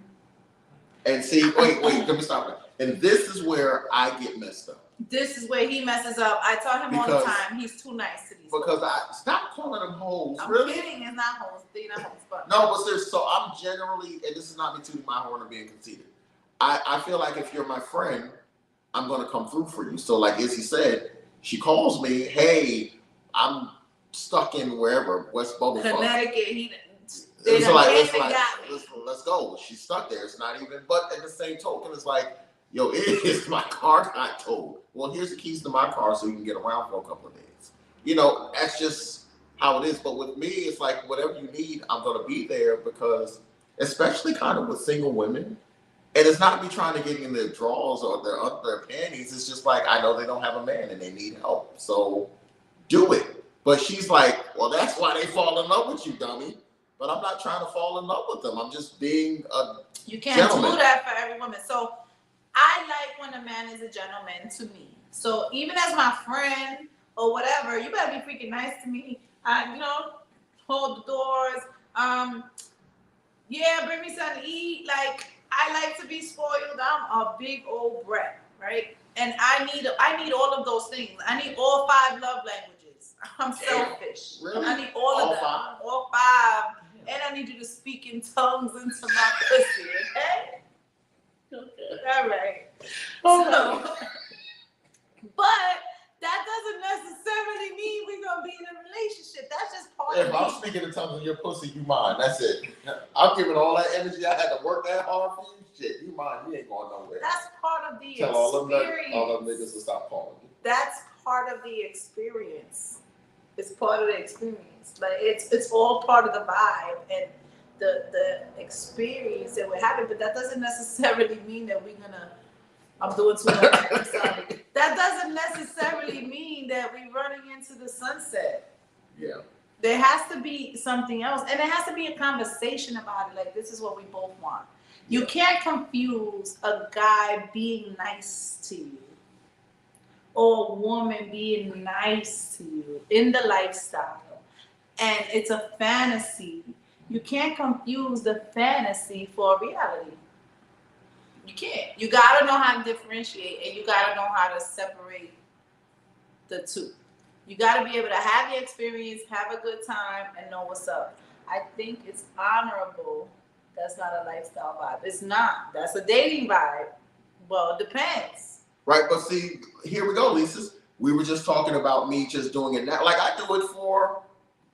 And see, wait, let me stop it. And this is where I get messed up. This is where he messes up. I tell him all the time, he's too nice to these because I stop calling them hoes. I'm really? kidding, it's not hoes. They're not hoes, but no, but there's so I'm generally, and this is not me tooting my horn or being conceited. I feel like if you're my friend, I'm gonna come through for you. So like Izzy said, she calls me, hey, I'm stuck in wherever, West Bubblefuck. Connecticut, let's go. She's stuck there. It's not even, but at the same token, it's like, yo, my car got towed. Well, here's the keys to my car so you can get around for a couple of days. You know, that's just how it is. But with me, it's like, whatever you need, I'm going to be there because, especially kind of with single women, and it's not me trying to get in their drawers or their panties. It's just like, I know they don't have a man and they need help. So do it. But she's like, well, that's why they fall in love with you, dummy. But I'm not trying to fall in love with them. I'm just being a You can't gentleman. do that for every woman. So I like when a man is a gentleman to me. So even as my friend or whatever, you better be freaking nice to me. Hold the doors. Bring me something to eat. Like, I like to be spoiled. I'm a big old brat, right? And I need all of those things. I need all 5 love languages. I'm selfish. Really? I need all of them. 5? All 5. And I need you to speak in tongues into my pussy, okay? Okay. All right. So, but that doesn't necessarily mean we're going to be in a relationship. That's just part of it. If I'm speaking in tongues in your pussy, you mine. That's it. I'm giving all that energy I had to work that hard for you. Shit, you mine. You ain't going nowhere. That's part of the Tell experience. all them niggas to stop calling you. That's part of the experience. It's part of the experience. Like it's all part of the vibe and the experience that we're having. But that doesn't necessarily mean that we're gonna. I'm doing too much. I'm sorry. That doesn't necessarily mean that we're running into the sunset. Yeah. There has to be something else, and there has to be a conversation about it. Like, this is what we both want. You can't confuse a guy being nice to you or a woman being nice to you in the lifestyle, and it's a fantasy, you can't confuse the fantasy for reality. You can't. You gotta know how to differentiate, and you gotta know how to separate the two. You gotta be able to have the experience, have a good time, and know what's up. I think it's honorable. That's not a lifestyle vibe. It's not. That's a dating vibe. Well, it depends. Right, but see, here we go, Lisa. We were just talking about me just doing it now. Like I do it for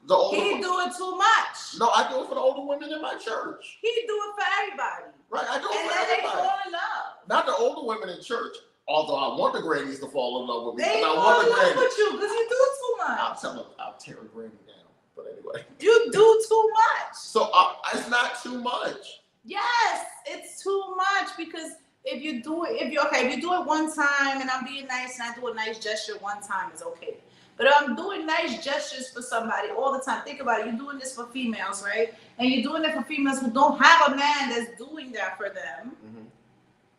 the older. He do it too much. No, I do it for the older women in my church. He do it for everybody. Right, I do it And for then they everybody. fall in love. Not the older women in church. Although I want the grannies to fall in love with me. They I fall want in the love grannies. with you because you do too I'll much. tell them, I'll tear a granny down. But anyway. You do too much. So it's not too much. Yes, it's too much because if you do it, if you do it one time and I'm being nice and I do a nice gesture one time, it's okay. But if I'm doing nice gestures for somebody all the time, think about it. You're doing this for females, right? And you're doing it for females who don't have a man that's doing that for them. Mm-hmm.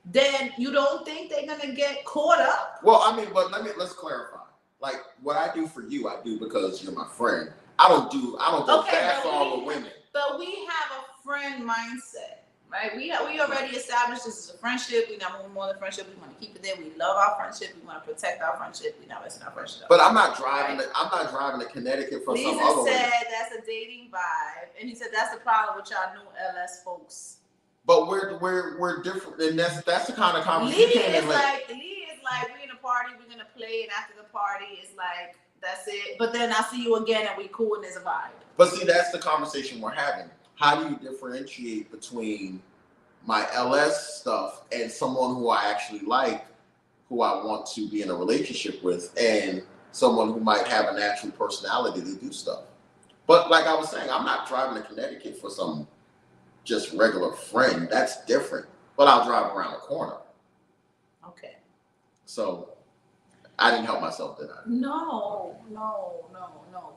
Then you don't think they're gonna get caught up? Well, I mean, but let's clarify. Like what I do for you, I do because you're my friend. I don't go fast for all the women. But we have a friend mindset, right? We already established this is a friendship. We're not moving more than friendship. We want to keep it there. We love our friendship. We want to protect our friendship. We're not messing our friendship. But I'm not driving. Right? I'm not driving to Connecticut for some other. Lisa said that's a dating vibe, and he said that's the problem with y'all new LS folks. But we're different, and that's the kind of conversation. Lee is like we in a party, we're gonna play, and after the party, it's like that's it. But then I see you again, and we cool, and there's a vibe. But see, that's the conversation we're having. How do you differentiate between my LS stuff and someone who I actually like, who I want to be in a relationship with, and someone who might have a natural personality to do stuff? But like I was saying, I'm not driving to Connecticut for some just regular friend. That's different. But I'll drive around the corner. Okay. So I didn't help myself, did I? No.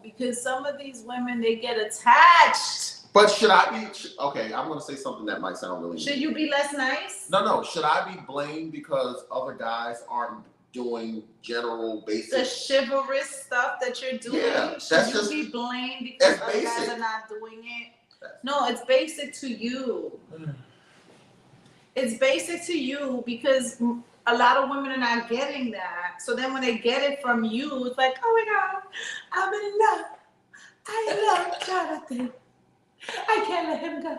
Because some of these women, they get attached. But should I be, okay, I'm going to say something that might sound really Should you be less nice? No. Should I be blamed because other guys aren't doing general basic? The chivalrous stuff that you're doing? Yeah, should you be blamed because other guys are not doing it? No, it's basic to you. It's basic to you because a lot of women are not getting that. So then when they get it from you, it's like, oh my God, I'm in love. I love Jonathan. I can't let him go.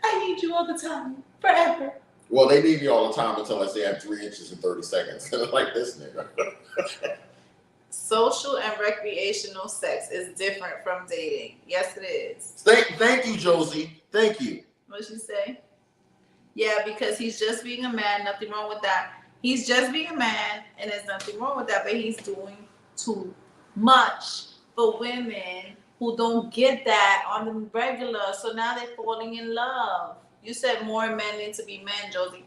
I need you all the time, forever. Well, they need me all the time until I say I have 3 inches in 30 seconds. Like this nigga. Social and recreational sex is different from dating. Yes, it is. Thank you, Josie. Thank you. What'd she say? Yeah, because he's just being a man. Nothing wrong with that. He's just being a man, and there's nothing wrong with that. But he's doing too much for women who don't get that on the regular. So now they're falling in love. You said more men need to be men, Josie.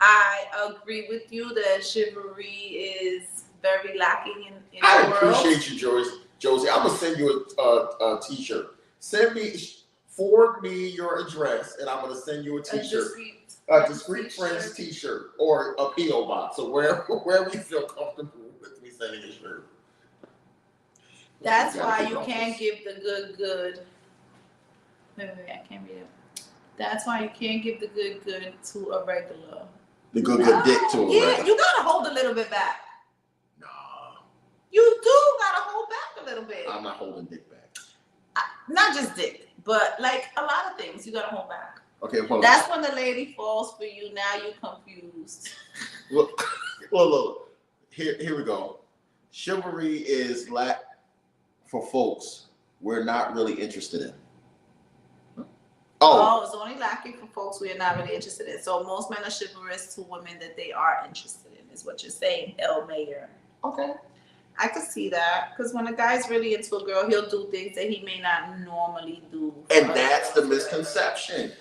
I agree with you that chivalry is very lacking in the world. I appreciate you, Josie. I'm gonna send you a t-shirt. Forward me your address, and I'm gonna send you a t-shirt. A Discreet Friends t-shirt or a P.O. box, or wherever you feel comfortable with me sending a shirt. That's why you can't give the good. Wait, I can't read it. That's why you can't give the good to a regular. The good dick to a regular. Yeah, you gotta hold a little bit back. Nah. You do gotta hold back a little bit. I'm not holding dick back. Not just dick, but like a lot of things you gotta hold back. Okay, hold on. That's when the lady falls for you. Now you're confused. Look. Here we go. Chivalry is for folks we're not really interested in. Oh, it's only lacking for folks we are not really interested in. So most men are chivalrous to women that they are interested in, is what you're saying, El Mayor. Okay. I could see that, because when a guy's really into a girl, he'll do things that he may not normally do. And that's the misconception.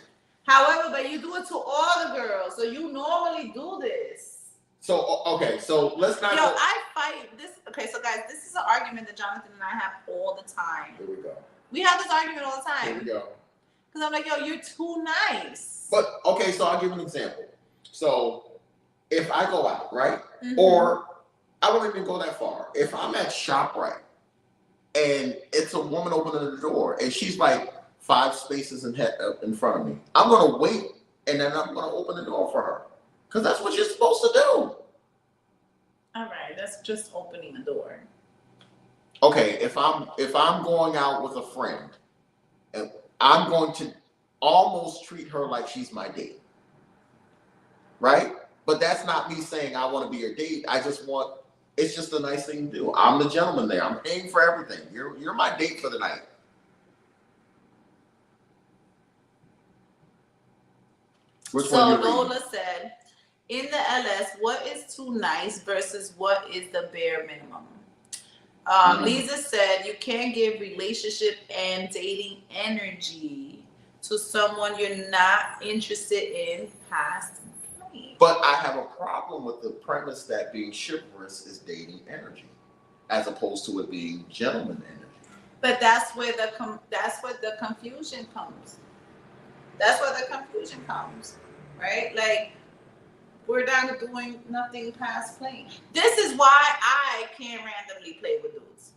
However, but you do it to all the girls, so you normally do this. So, okay, so let's not I fight this. Okay, so guys, this is an argument that Jonathan and I have all the time. Here we go. We have this argument all the time. Here we go. Because I'm like, yo, you're too nice. But, okay, so I'll give an example. So, if I go out, right? Mm-hmm. Or I wouldn't even go that far. If I'm at ShopRite and it's a woman opening the door and she's like 5 spaces in front of me, I'm gonna wait and then I'm gonna open the door for her because that's what you're supposed to do. All right, that's just opening the door. Okay, if I'm going out with a friend, and I'm going to almost treat her like she's my date, right? But that's not me saying I want to be your date. It's just a nice thing to do. I'm the gentleman there. I'm paying for everything. You're my date for the night. Which so one you Lola reading? said, in the LS, what is too nice versus what is the bare minimum? Lisa said, you can't give relationship and dating energy to someone you're not interested in past. But I have a problem with the premise that being chivalrous is dating energy, as opposed to it being gentleman energy. But that's where the confusion comes. That's where the confusion comes, right? Like, we're not doing nothing past playing. This is why I can't randomly play with dudes.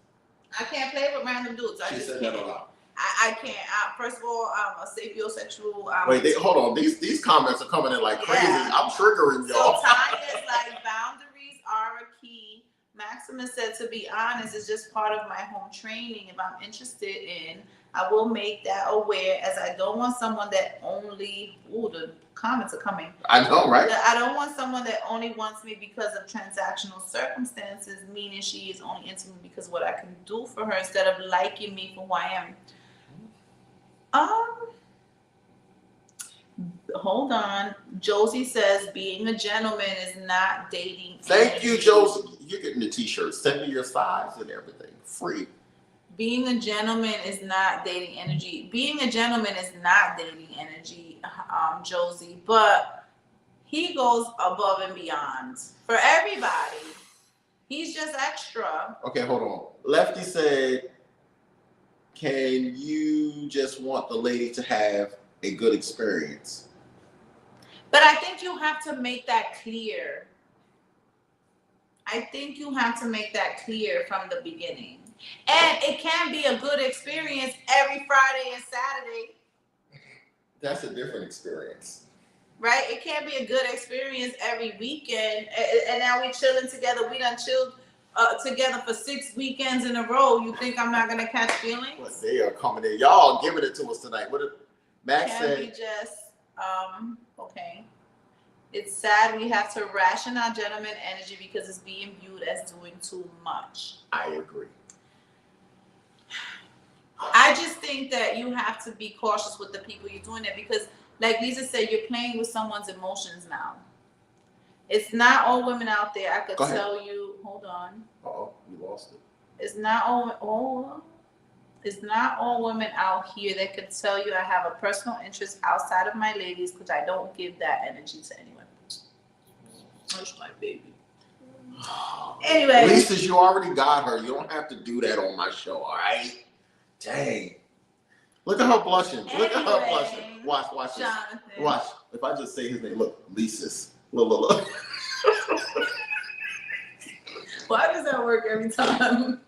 I can't play with random dudes. She said that a lot. I can't. First of all, I'm a sapiosexual. Wait, hold on. These comments are coming in like crazy. Yeah. I'm triggering y'all. So Tanya's like, boundaries are a key. Maximus said, to be honest, it's just part of my home training. If I'm interested in, I will make that aware, as I don't want someone that only, the comments are coming. I know, right? I don't want someone that only wants me because of transactional circumstances, meaning she is only into me because what I can do for her instead of liking me for who I am. Hold on. Josie says being a gentleman is not dating. Thank you, Josie. You're getting the t-shirt. Send me your size and everything. Free. Being a gentleman is not dating energy. Being a gentleman is not dating energy, Josie, but he goes above and beyond for everybody. He's just extra. Okay, hold on. Lefty said, can you just want the lady to have a good experience? But I think you have to make that clear. I think you have to make that clear from the beginning. And it can be a good experience every Friday and Saturday. That's a different experience. Right? It can't be a good experience every weekend. And now we're chilling together. We done chilled together for 6 weekends in a row. You think I'm not going to catch feelings? Well, they are coming in. Y'all giving it to us tonight. Max Can said, we just, okay. It's sad we have to ration our gentleman energy because it's being viewed as doing too much. I agree. I just think that you have to be cautious with the people you're doing it because, like Lisa said, you're playing with someone's emotions now. It's not all women out there. I could tell you. Hold on. Uh-oh, you lost it. It's not all. It's not all women out here that could tell you I have a personal interest outside of my ladies because I don't give that energy to anyone. Hush my baby. Anyway. Lisa, you already got her. You don't have to do that on my show, all right? Dang. Look at her blushing. Look at her blushing. Watch this. Jonathan. Watch. If I just say his name, look, Lisa's. Look. Why does that work every time?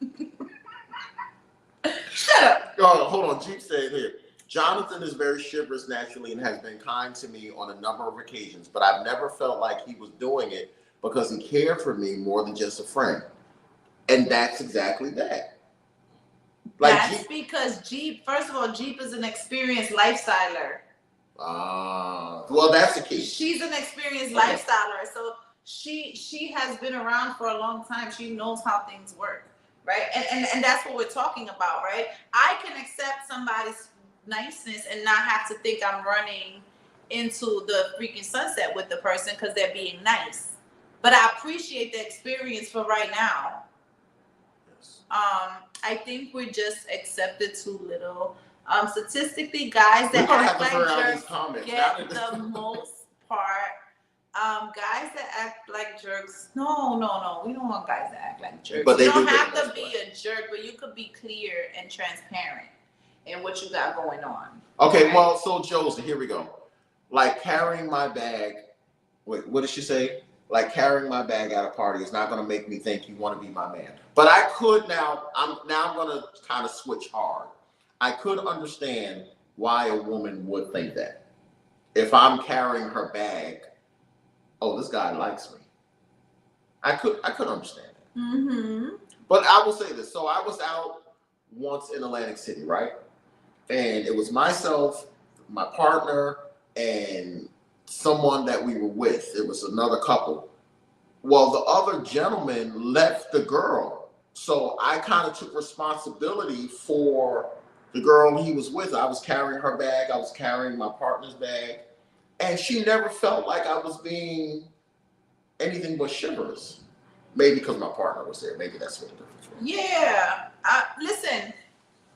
Shut up. Oh, hold on. Jeep said here. Jonathan is very chivalrous naturally and has been kind to me on a number of occasions, but I've never felt like he was doing it because he cared for me more than just a friend. And that's exactly that. That's because Jeep, first of all, Jeep is an experienced lifestyler. Well, that's the key. She's an experienced lifestyler. So she has been around for a long time. She knows how things work, right? And that's what we're talking about, right? I can accept somebody's niceness and not have to think I'm running into the freaking sunset with the person because they're being nice. But I appreciate the experience for right now. I think we just accepted too little. Statistically, guys that act like jerks get the most part. Guys that act like jerks, no. We don't want guys that act like jerks. But you don't have to be a jerk, but you could be clear and transparent in what you got going on. Okay, right? Well, so Josie, here we go. Like carrying my bag. Wait, what did she say? like carrying my bag at a party is not going to make me think you want to be my man. But I could now. I'm going to kind of switch hard. I could understand why a woman would think that if I'm carrying her bag, oh, this guy likes me. I could understand that. Mm-hmm. But I will say this. So I was out once in Atlantic City, right? And it was myself, my partner, and someone that we were with. It was another couple. Well, the other gentleman left the girl. So I kind of took responsibility for the girl he was with. I was carrying her bag. I was carrying my partner's bag. And she never felt like I was being anything but chivalrous. Maybe because my partner was there. Maybe that's what the difference was. Yeah. Listen,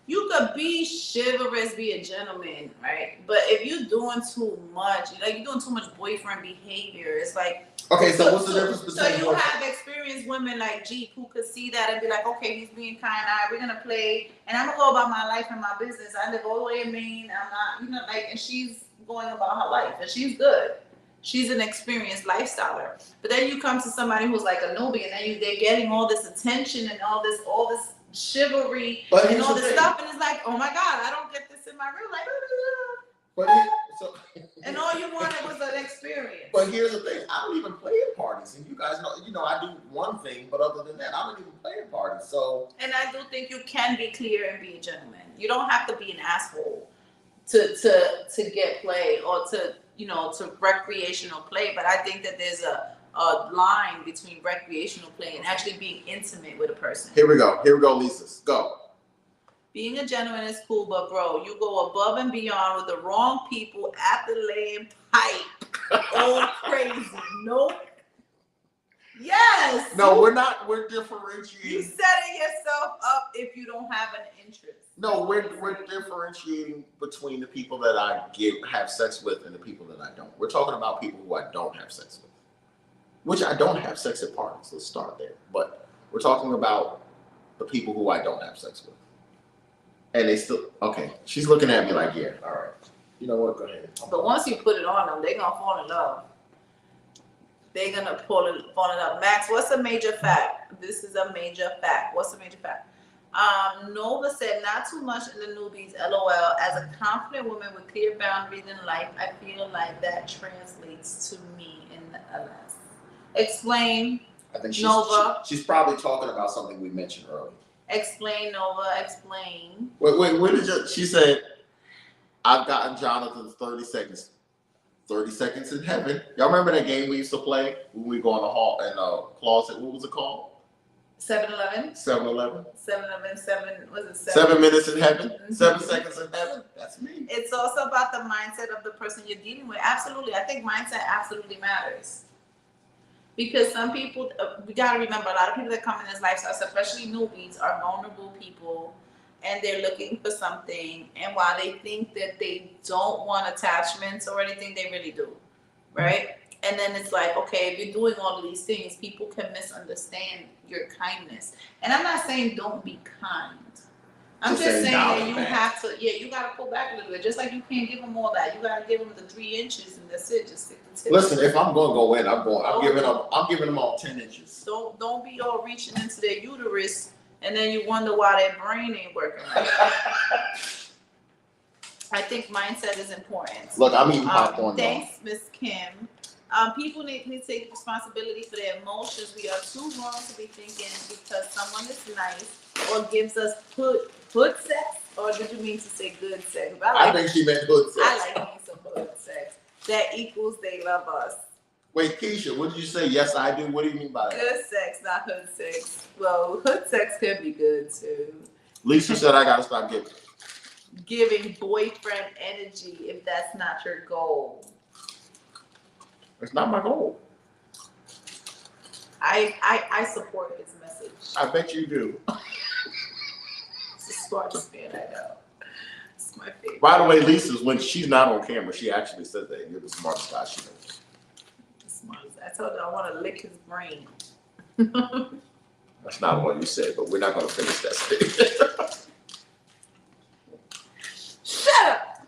you could be chivalrous, be a gentleman, right? But if you're doing too much, like you're doing too much boyfriend behavior, it's like. Okay, so what's the difference between? So you have experienced women like Jeep who could see that and be like, okay, he's being kind. We're gonna play, and I'm gonna go about my life and my business. I live all the way in Maine. I'm not, like, and she's going about her life, and she's good. She's an experienced lifestyler. But then you come to somebody who's like a newbie, and then they're getting all this attention and all this chivalry and all this stuff, and it's like, oh my God, I don't get this in my real life. And all you wanted was an experience. But here's the thing: I don't even play at parties, and you guys know, I do one thing, but other than that, I don't even play at parties. So, and I do think you can be clear and be a gentleman. You don't have to be an asshole to get play or to recreational play. But I think that there's a line between recreational play and actually being intimate with a person. Here we go, Lisa. Go. Being a gentleman is cool, but bro, you go above and beyond with the wrong people at the laying pipe. All crazy. Nope. Yes. No, we're not. We're differentiating. You setting yourself up if you don't have an interest. No, we're differentiating between the people that I have sex with and the people that I don't. We're talking about people who I don't have sex with, which I don't have sex at parties. Let's start there. But we're talking about the people who I don't have sex with. And they still, okay. She's looking at me like, yeah, all right. You know what? Go ahead. But once you put it on them, they're going to fall in love. They're going to fall in love. Max, what's a major fact? This is a major fact. What's a major fact? Nova said, not too much in the newbies, LOL. As a confident woman with clear boundaries in life, I feel like that translates to me in LS. Explain, I think Nova. She's probably talking about something we mentioned earlier. Explain, Nova, explain. Wait, what did you, she said, I've gotten Jonathan's 30 seconds. 30 seconds in heaven. Y'all remember that game we used to play when we go in the hall in the closet? What was it called? 7-Eleven? 7-Eleven? 7-Eleven, was it 7 minutes in heaven? 7 seconds in heaven? That's me. It's also about the mindset of the person you're dealing with. Absolutely. I think mindset absolutely matters. Because some people, we got to remember, a lot of people that come in this lifestyle, especially newbies, are vulnerable people, and they're looking for something. And while they think that they don't want attachments or anything, they really do, right? And then it's like, okay, if you're doing all of these things, people can misunderstand your kindness. And I'm not saying don't be kind. I'm just saying that you have to, you got to pull back a little bit. Just like you can't give them all that. You got to give them the 3 inches, and that's it. Just stick the tip. Listen, if I'm going to go in, I'm going. I'm giving them all 10 inches. Don't be all reaching into their uterus, and then you wonder why their brain ain't working right. I think mindset is important. Look, I'm eating popcorn. Thanks, Miss Kim. People need to take responsibility for their emotions. We are too wrong to be thinking because someone is nice or gives us hood sex, or did you mean to say good sex? I think she meant hood sex. I like me some hood sex. That equals they love us. Wait, Keisha, what did you say? Yes, I do. What do you mean by that? Good sex, not hood sex. Well, hood sex can be good too. Lisa said I gotta stop giving boyfriend energy if that's not your goal. It's not my goal. I support his message. I bet you do. It's the smartest man I know. It's my favorite. By the way, Lisa's, when she's not on camera, she actually says that you're the smartest guy she knows. The smartest. I told you I want to lick his brain. That's not what you said, but we're not going to finish that statement. Shut up!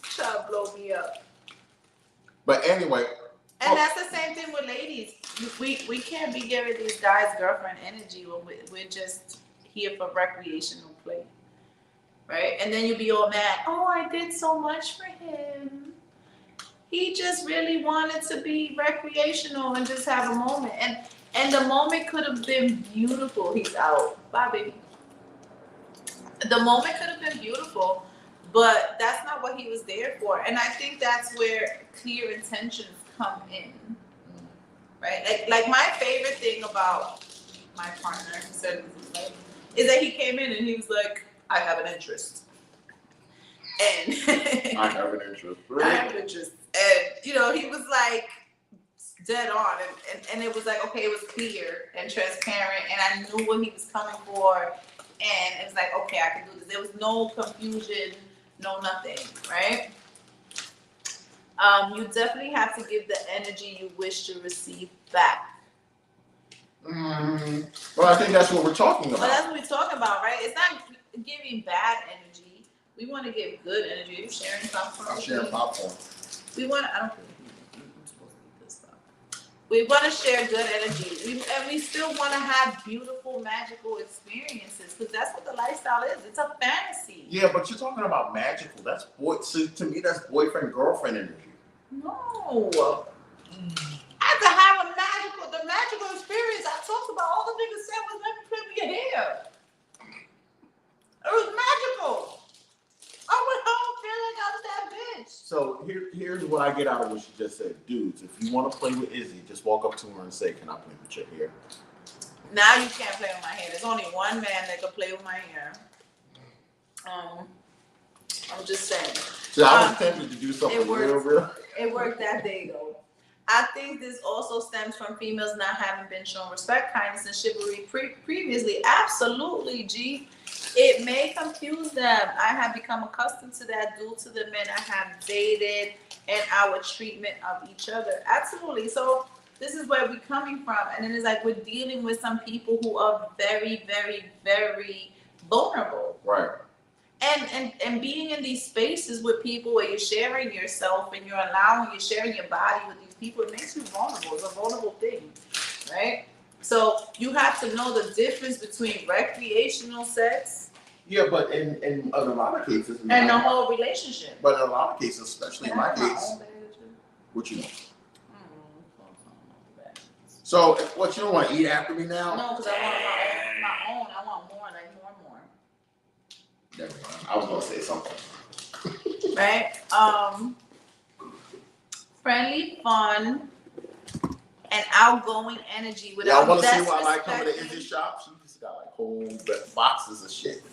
Try to blow me up. But anyway. And that's the same thing with be giving these guys girlfriend energy when we're just here for recreational play, right? And then you'll be all mad. Oh, I did so much for him. He just really wanted to be recreational and just have a moment. And the moment could have been beautiful. He's out. Bye, baby. The moment could have been beautiful, but that's not what he was there for. And I think that's where clear intentions come in, right? Like my favorite thing about my partner, who said this, like, is that he came in and he was like, I have an interest. And I have an interest. Really? I have an interest. And, you know, he was like dead on. And it was like, okay, it was clear and transparent. And I knew what he was coming for. And it was like, okay, I can do this. There was no confusion, no nothing, right? You definitely have to give the energy you wish to receive back. Well, I think that's what we're talking about. Well, that's what we're talking about, right? It's not giving bad energy. We want to give good energy. You're sharing popcorn. I'm sharing popcorn. We want to, I don't think I'm supposed to eat this stuff. We want to share good energy. And we still want to have beautiful, magical experiences because that's what the lifestyle is. It's a fantasy. Yeah, but you're talking about magical. That's see, to me, that's boyfriend, girlfriend energy. No. I have to have the magical experience. I talked about all the niggas said was let me play with your hair. It was magical. I went home feeling like I was that bitch. So here's what I get out of what she just said. Dudes, if you want to play with Izzy, just walk up to her and say, can I play with your hair? Now you can't play with my hair. There's only one man that can play with my hair. I'm just saying. So I was tempted to do something real. It worked that day though. I think this also stems from females not having been shown respect, kindness, and chivalry previously. Absolutely, G. It may confuse them. I have become accustomed to that due to the men I have dated and our treatment of each other. Absolutely. So this is where we're coming from. And then it's like we're dealing with some people who are very, very, very vulnerable. Right. And being in these spaces with people where you're sharing yourself and you're sharing your body with these people, it makes you vulnerable. It's a vulnerable thing, right? So you have to know the difference between recreational sex. Yeah, but in a lot of cases. And the whole relationship. But in a lot of cases, especially in my case. What you know? So what, you don't want to eat after me now? No, because I want my own. I want more, like more. Never mind. I was gonna say something. Right? Friendly, fun, and outgoing energy without y'all want to see why I disrespecting. like coming to Izzy's shop? She just got like whole boxes of shit.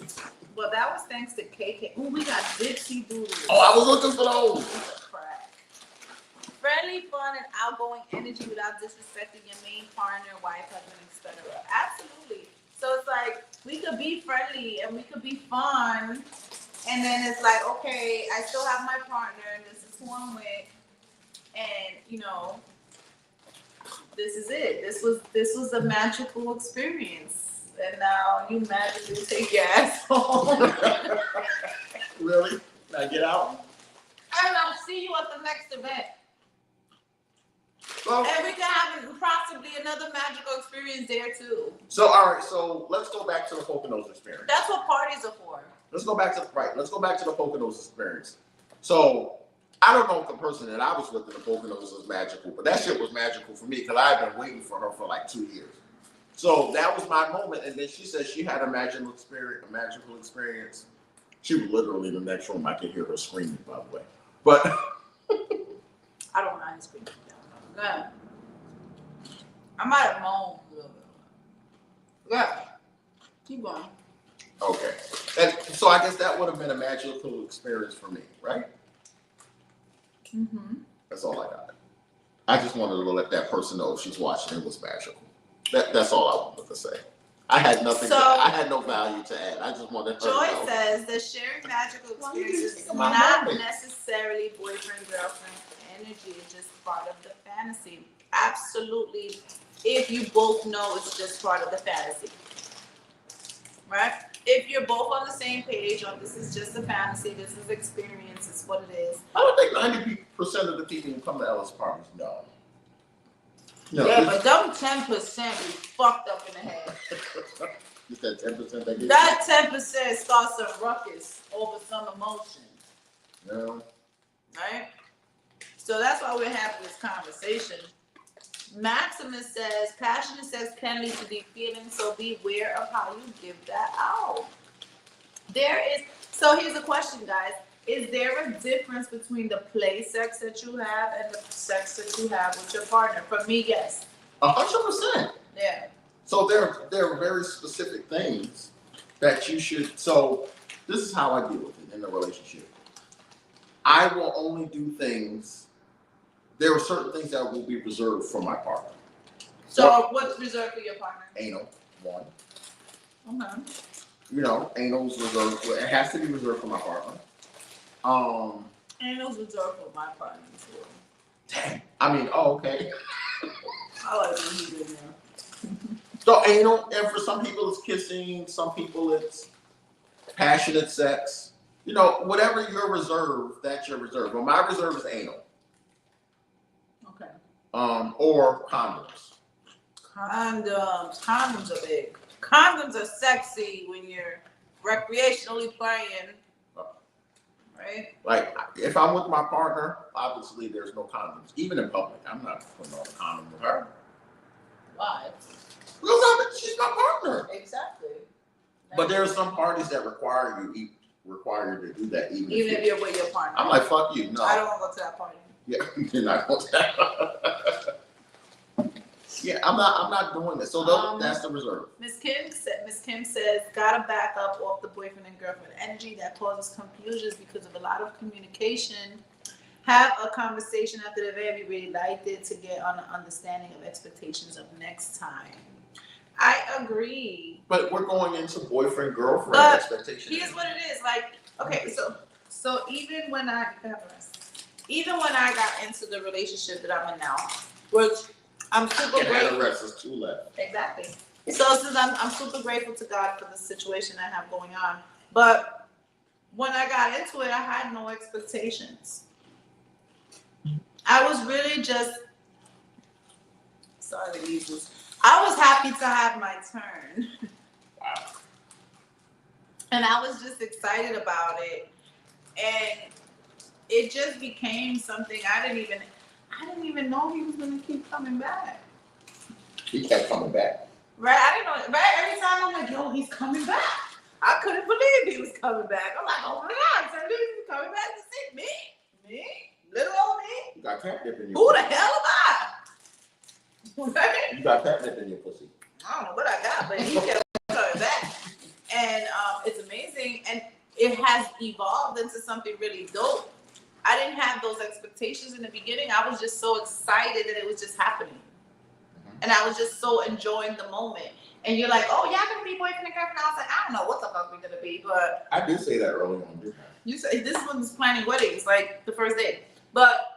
Well, that was thanks to KK. Ooh, we got Dipsy Doodles. Oh, I was looking for those. Crack. Friendly, fun, and outgoing energy without disrespecting your main partner, wife, husband, etc. Absolutely. So it's like we could be friendly and we could be fun, and then it's like, okay, I still have my partner, and this is who I'm with, and you know, this is it. This was a magical experience, and now you magically take your ass home. Really? Now get out. And I'll see you at the next event. Well, and we can have possibly another magical experience there too. So all right, so let's go back to the Poconos experience. That's what parties are for. Let's go back to the Poconos experience. So I don't know if the person that I was with in the Poconos was magical, but that shit was magical for me because I had been waiting for her for like 2 years. So that was my moment, and then she said she had a magical experience. She was literally in the next room. I could hear her screaming, by the way. But I don't mind screaming. Good. I might have moaned a little bit. Yeah. Keep going. Okay. And so I guess that would have been a magical experience for me, right? Mm-hmm. That's all I got. I just wanted to let that person know if she's watching it was magical. That's all I wanted to say. I had nothing. I had no value to add. I just wanted her to know. Joy says that sharing magical experiences is not necessarily boyfriend girlfriend energy. It's just part of the fantasy. Absolutely. If you both know it's just part of the fantasy, right? If you're both on the same page on this is just a fantasy, this is experience, it's what it is. I don't think 90% of the people who come to Ellis parties know. No, yeah, but them 10% be fucked up in the head. Just that 10% that gets That 10% starts a ruckus over some emotion. No. Right? So that's why we're having this conversation. Maximus says, passionate sex can lead to deep feelings, so be aware of how you give that out. So here's a question, guys. Is there a difference between the play sex that you have and the sex that you have with your partner? For me, yes. 100%. Yeah. So there are very specific things that you should. So this is how I deal with it in a relationship. I will only do things. There are certain things that will be reserved for my partner. So what's reserved for your partner? Anal, one. Okay. You know, anal's reserved. It has to be reserved for my partner. Anal's reserved for my partner too. Dang. I mean, oh, okay. I like when he's in there. So anal, and for some people it's kissing, some people it's passionate sex. You know, whatever your reserve, that's your reserve. Well, my reserve is anal. Okay. Or condoms. Condoms are big. Condoms are sexy when you're recreationally playing. Right? Like, if I'm with my partner, obviously there's no condoms. Even in public, I'm not putting on a condom with her. Why? Because she's my partner. Exactly. But there are some parties that require you to do that, even if you're with your partner. I'm like, fuck you, no. I don't want to go to that party. Yeah, you're not going to that. Yeah, I'm not doing this. So that's the reserve. Miss Kim says, gotta back up off the boyfriend and girlfriend energy that causes confusions because of a lot of communication. Have a conversation after the event. We really liked it to get on an understanding of expectations of next time. I agree. But we're going into boyfriend girlfriend expectations. Here's what it is. Like, okay, so even when I got into the relationship that I'm in now, which I'm super grateful. There's 2 left. Exactly. So since I'm super grateful to God for the situation I have going on, but when I got into it, I had no expectations. I was really just sorry to use this. I was happy to have my turn. Wow. And I was just excited about it. And it just became something I didn't even know he was gonna keep coming back. He kept coming back. Right? I didn't know. Right? Every time I'm like, yo, he's coming back. I couldn't believe he was coming back. I'm like, oh my God, so he's coming back to see me? Little old me? You got catnip in your Who pussy. the hell am I? Right? You got catnip in your pussy. I don't know what I got, but he kept coming back. And it's amazing. And it has evolved into something really dope. I didn't have those expectations in the beginning. I was just so excited that it was just happening. Mm-hmm. And I was just so enjoying the moment. And you're like, oh, y'all gonna be boyfriend and girlfriend? I was like, I don't know what the fuck we're gonna be, but I did say that early on, didn't I? You said this one's planning weddings, like the first day. But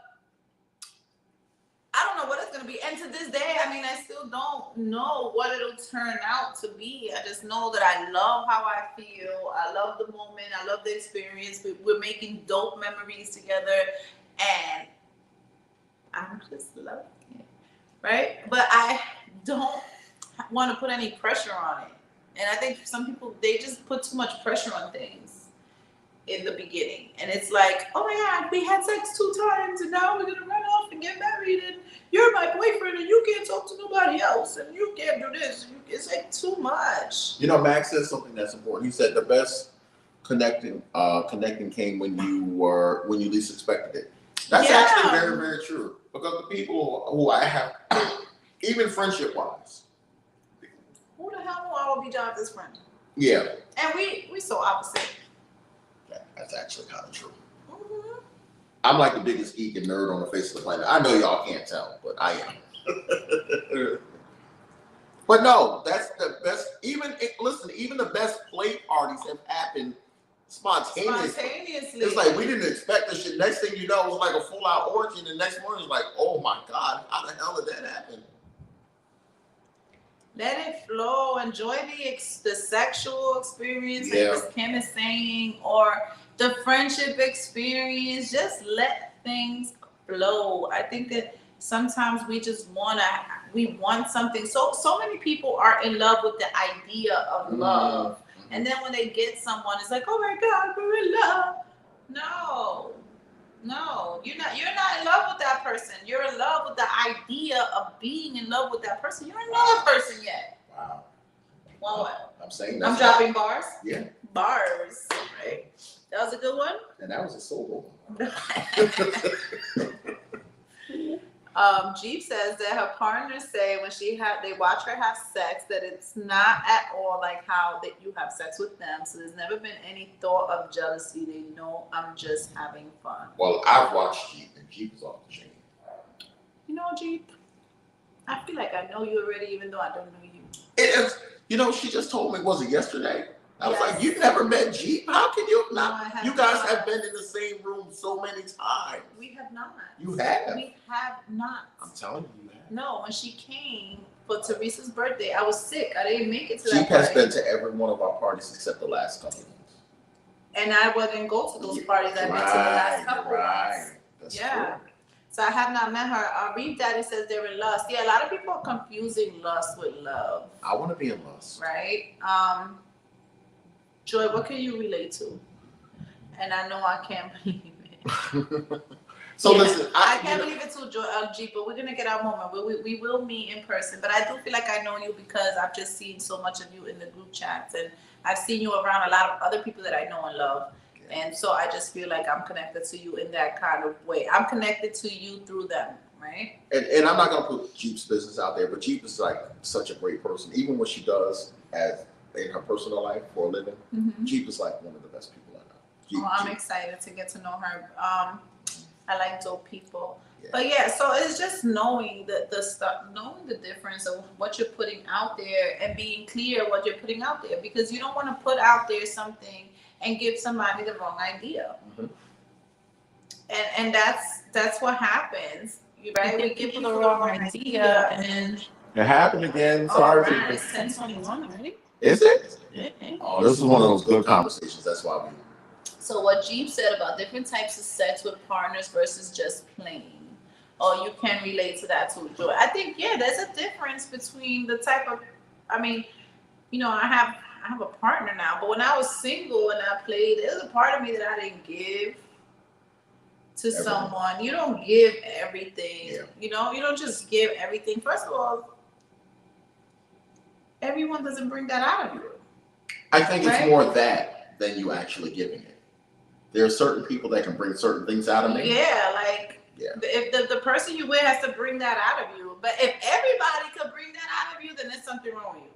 I don't know what it's gonna be. And to this day, I mean, I still don't know what it'll turn out to be. I just know that I love how I feel. I love the moment. I love the experience. We're making dope memories together, and I'm just loving it, right? But I don't want to put any pressure on it. And I think some people, they just put too much pressure on things in the beginning. And it's like, oh my God, we had sex 2 times and now we're going to run off and get married and you're my boyfriend and you can't talk to nobody else and you can't do this. It's like too much. You know, Max said something that's important. He said the best connecting came when you least expected it. That's actually very, very true. Because the people who I have, even friendship wise. Who the hell knew I would be Jonathan's friend? Yeah. And we so opposite. That's actually kind of true. Mm-hmm. I'm like the biggest geek and nerd on the face of the planet. I know y'all can't tell, but I am. But no, that's the best. Even the best play parties have happened spontaneously. It's like we didn't expect this shit. Next thing you know, it was like a full-out orgy, and the next morning it's like, oh my God, how the hell did that happen? Let it flow. Enjoy the sexual experience, like Kim is saying, or the friendship experience. Just let things flow. I think that sometimes we just want to we want something. So many people are in love with the idea of love. And then when they get someone, it's like, oh my God, we're in love. No, you're not in love with that person. You're in love with the idea of being in love with that person. You're not in love with that person yet. Wow. Well, what? I'm saying I'm dropping bars? Yeah. Bars. Right. That was a good one? And that was a solo one. Jeep says that her partners say when they watch her have sex that it's not at all like how that you have sex with them. So there's never been any thought of jealousy. They know I'm just having fun. Well, I've watched Jeep, and Jeep is off the chain. You know, Jeep, I feel like I know you already, even though I don't know you. It is. You know, she just told me, was it yesterday? I was Yes. like, you've never met Jeep? How can you not? No, You guys have been in the same room so many times. We have not. You have. We have not. I'm telling you, you have. No, when she came for Teresa's birthday, I was sick. I didn't make it to Jeep that party. has been to every one of our parties except the last couple ones. And I wouldn't go to those parties. I've been to the last couple ones. That's Yeah. true. So I have not met her. Reed Daddy says they're in lust. Yeah, a lot of people are confusing lust with love. I want to be in lust. Right? Joy, what can you relate to? And I know I can't believe it. So Yeah. listen, I can't believe it too, Joy, G, but we're gonna get our moment. We will meet in person. But I do feel like I know you because I've just seen so much of you in the group chats, and I've seen you around a lot of other people that I know and love. And so I just feel like I'm connected to you in that kind of way. I'm connected to you through them, right? and I'm not gonna put Jeep's business out there, but Jeep is like such a great person. Even what she does as in her personal life for a living, Jeep is like one of the best people I know. Jeep, I'm Jeep. excited to get to know her. I like dope people. Yeah. But yeah, so it's just knowing the stuff, knowing the difference of what you're putting out there and being clear what you're putting out there, because you don't want to put out there something and give somebody the wrong idea. And that's what happens, right? We give people the wrong idea, and It happened again. Sorry. right, it's 10:21 already. Is it? Yeah. Oh, this is one of those good conversations. That's why we. So what Jeep said about different types of sex with partners versus just plain. Oh, you can relate to that too, Joy. I think, yeah, there's a difference between the type of, I mean, you know, I have a partner now, but when I was single and I played, there was a part of me that I didn't give to Everything. someone. You don't give everything. Yeah. You know, you don't just give everything. First of all, everyone doesn't bring that out of you. I think it's Right? more that than you actually giving it. There are certain people that can bring certain things out of me. Yeah, like Yeah. if the person you with has to bring that out of you. But if everybody could bring that out of you, then there's something wrong with you.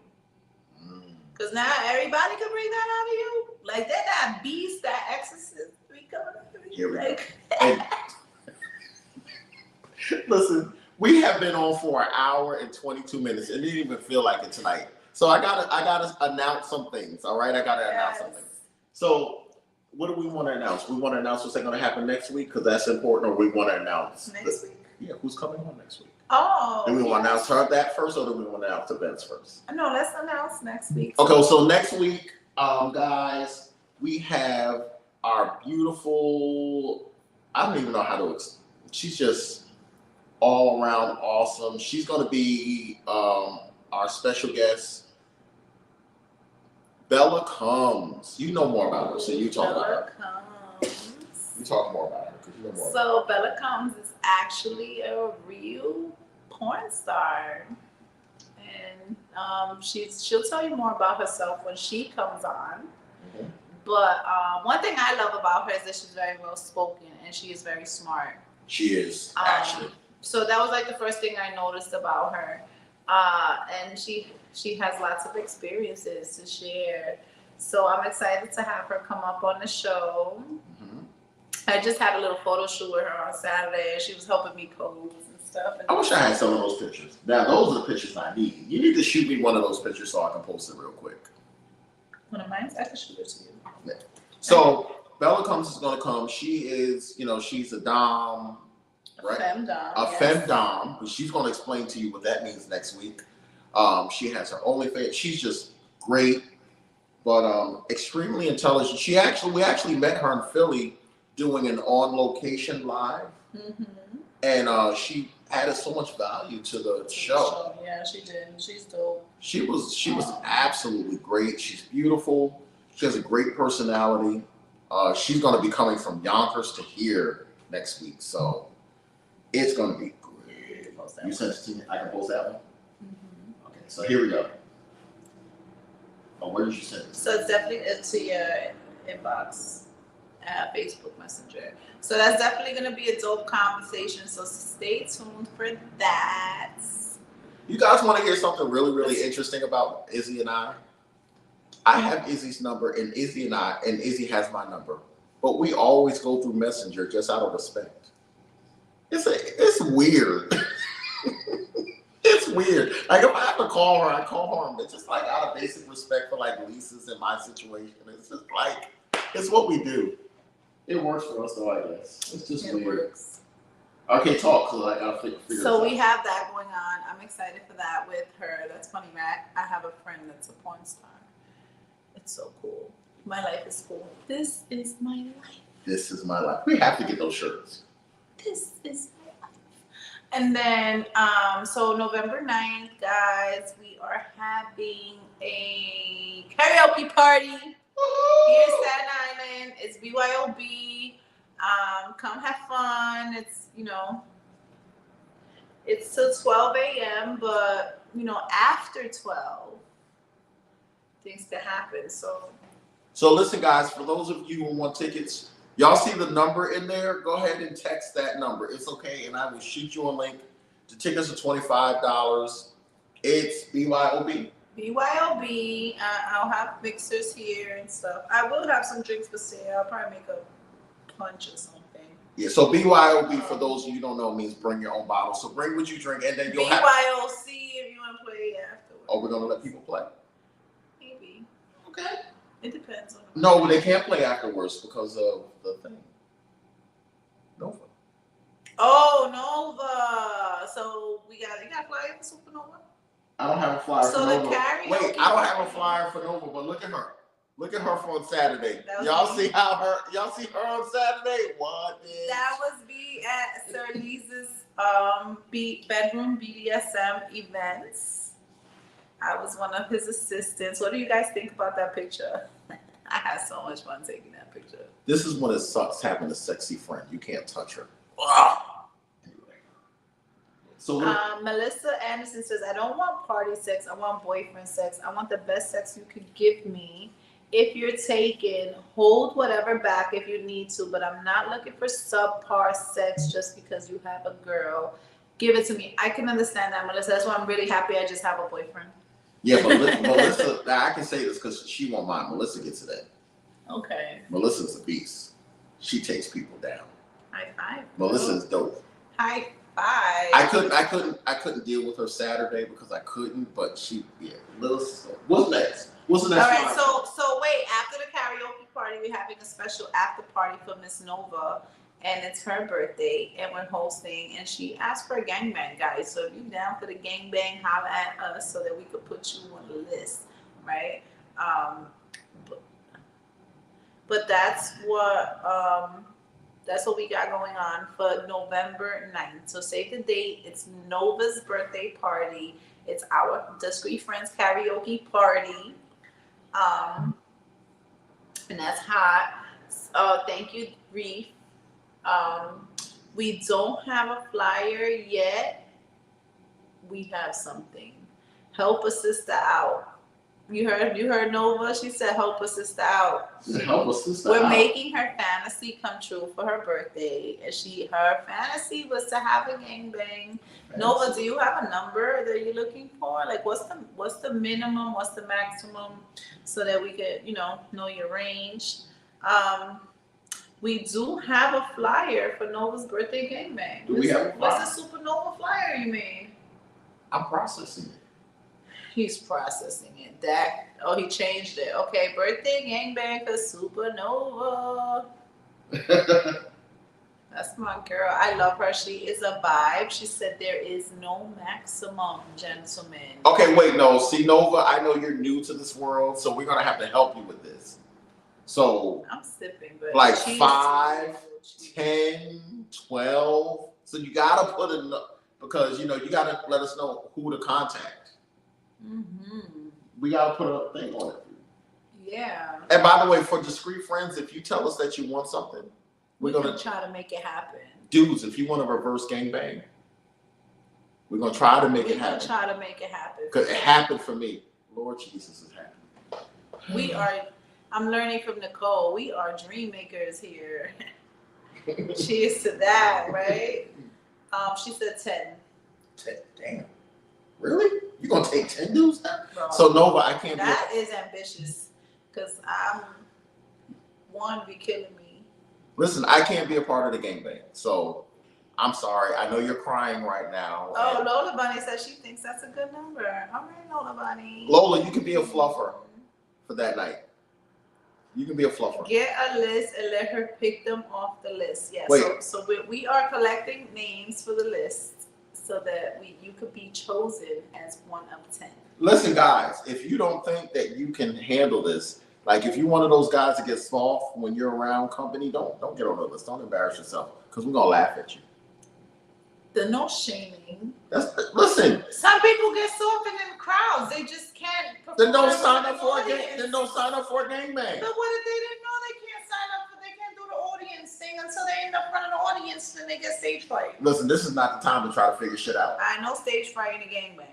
Because now everybody can bring that out of you. Like that beast, that exorcist, we coming up to Here you. we Like, Listen, we have been on for an hour and 22 minutes. It didn't even feel like it tonight. So I gotta announce some things. All right, I gotta announce something. So what do we want to announce? We want to announce what's going to happen next week because that's important, or we want to announce next week. Yeah, who's coming on next week? Oh. Do we want to yes. announce her that first, or do we want to announce events first? No, let's announce next week. Okay, so next week, guys, we have our beautiful. I don't even know how to. She's just all around awesome. She's going to be our special guest. Bella Combs. You know more about her, so you talk about her. Bella Combs. You talk more about her because you know more. So Bella Combs is actually a real porn star, and she'll tell you more about herself when she comes on. Mhm. But one thing I love about her is that she's very well spoken and she is very smart. She is actually. So that was like the first thing I noticed about her, and she has lots of experiences to share. So I'm excited to have her come up on the show. Mhm. I just had a little photo shoot with her on Saturday. She was helping me pose and stuff. And I wish I had some of those pictures. Now those are the pictures I need. You need to shoot me one of those pictures so I can post it real quick. one of mine, I can shoot it to you. So Bella Combs is gonna come. She is, she's a dom, right? Femdom. A femdom. But she's gonna explain to you what that means next week. She has her OnlyFans. She's just great, but extremely intelligent. We actually met her in Philly doing an on location live, Mm-hmm. and she added so much value to the show. Yeah, she did. She's dope. She was absolutely great. She's beautiful. She has a great personality. She's going to be coming from Yonkers to here next week, so it's going to be great. You sent it to me. I can post that one. Mm-hmm. Okay, so here we go. Oh, where did you send it? So it's definitely to your inbox. Facebook Messenger. So that's definitely going to be a dope conversation. So stay tuned for that. You guys want to hear something really, really interesting about Izzy and I? I have Izzy's number, and Izzy has my number, but we always go through Messenger just out of respect. It's weird. It's weird. Like if I have to call her, I call her. It's just like out of basic respect for like Lisa's and my situation. It's just like it's what we do. It works for us though, I guess. It's just weird. Works. Okay, talk, because I gotta figure this out. So we have that going on. I'm excited for that with her. That's funny, Matt. I have a friend that's a porn star. It's so cool. My life is cool. This is my life. This is my life. We have to get those shirts. This is my life. And then, so November 9th, guys, we are having a karaoke party here in Staten Island. It's BYOB. Come have fun. It's, it's till 12 a.m., but, after 12, things can happen. So listen, guys, for those of you who want tickets, y'all see the number in there? Go ahead and text that number. It's okay, and I will shoot you a link. The tickets are $25. It's BYOB. BYOB. I'll have mixers here and stuff. I will have some drinks for sale. I'll probably make a punch or something. Yeah, so BYOB, for those of you who don't know, means bring your own bottle. So bring what you drink, and then you'll BYOC if you want to play afterwards. Oh, we're going to let people play? Maybe. Okay. It depends on. No, they can't play afterwards because of the thing. Nova. Oh, Nova. So you got a flyer for Supernova? I don't have a flyer for Nova. Karaoke. Wait, I don't have a flyer for Nova, but look at her. Look at her for on Saturday. Y'all see her on Saturday? What? Bitch? That was me at Sir Lee's bedroom BDSM events. I was one of his assistants. What do you guys think about that picture? I had so much fun taking that picture. This is when it sucks having a sexy friend. You can't touch her. Anyway. So Melissa Anderson says, I don't want party sex. I want boyfriend sex. I want the best sex you could give me. If you're taken, hold whatever back if you need to, but I'm not looking for subpar sex just because you have a girl. Give it to me. I can understand that, Melissa. That's why I'm really happy I just have a boyfriend. Yeah, Melissa, I can say this because she won't mind. Melissa gets to that. Okay. Melissa's a beast. She takes people down. High five. Melissa's dope. High five. I couldn't deal with her Saturday because I couldn't, but Melissa. What's next? What's the next? All right, so wait, after the karaoke party, we're having a special after party for Miss Nova, and it's her birthday, and we're hosting, and she asked for a gangbang, guys. So if you're down for the gangbang, holla at us so that we could put you on the list, right? But that's what we got going on for November 9th. So save the date. It's Nova's birthday party. It's our Discreet Friends karaoke party. And that's hot. Thank you, Reef. We don't have a flyer yet. We have something. Help a sister out. You heard Nova? She said help a sister out. Help a sister We're out. making her fantasy come true for her birthday. And her fantasy was to have a gangbang. Nova, do you have a number that you're looking for? Like what's the minimum, what's the maximum, so that we could, know your range. We do have a flyer for Nova's birthday gangbang. Do we have a flyer? What's the Supernova flyer you made? I'm processing it. He's processing it. He changed it. Okay, birthday gangbang for Supernova. That's my girl. I love her. She is a vibe. She said there is no maximum, gentlemen. Okay, wait, no. See, Nova, I know you're new to this world, so we're going to have to help you with this. So, I'm sipping, but like 5, 10, 12. So you got to put enough. because you gotta let us know who to contact. Mm-hmm. We gotta put a thing on it. Yeah. And by the way, for discreet friends, if you tell us that you want something, we're gonna try to make it happen. Dudes, if you want a reverse gangbang, we're gonna try to make it happen. We're gonna try to make it happen. Because it happened for me. Lord Jesus, it happened. I'm learning from Nicole. We are dream makers here. Cheers to that, right? She said 10. 10, damn. Really? You gonna take 10 dudes now? Bro, so Nova, I can't. That is ambitious. Because one be killing me. Listen, I can't be a part of the gangbang. So I'm sorry. I know you're crying right now. Oh, Lola Bunny says she thinks that's a good number. All right, Lola Bunny. Lola, you can be a fluffer for that night. You can be a fluffer. Get a list and let her pick them off the list. Yes. Wait. So we are collecting names for the list so that you could be chosen as one of 10. Listen, guys, if you don't think that you can handle this, like if you're one of those guys that gets soft when you're around company, don't get on the list. Don't embarrass yourself because we're gonna laugh at you. The no shaming. Listen. Some people get soft in crowds. They just can't. Then don't sign up for a gang. Then don't sign up for a gangbang. But what if they didn't know they can't sign up for? They can't do the audience thing until they end up running the audience and they get stage fright. Listen, this is not the time to try to figure shit out. I know stage fright in a gangbang.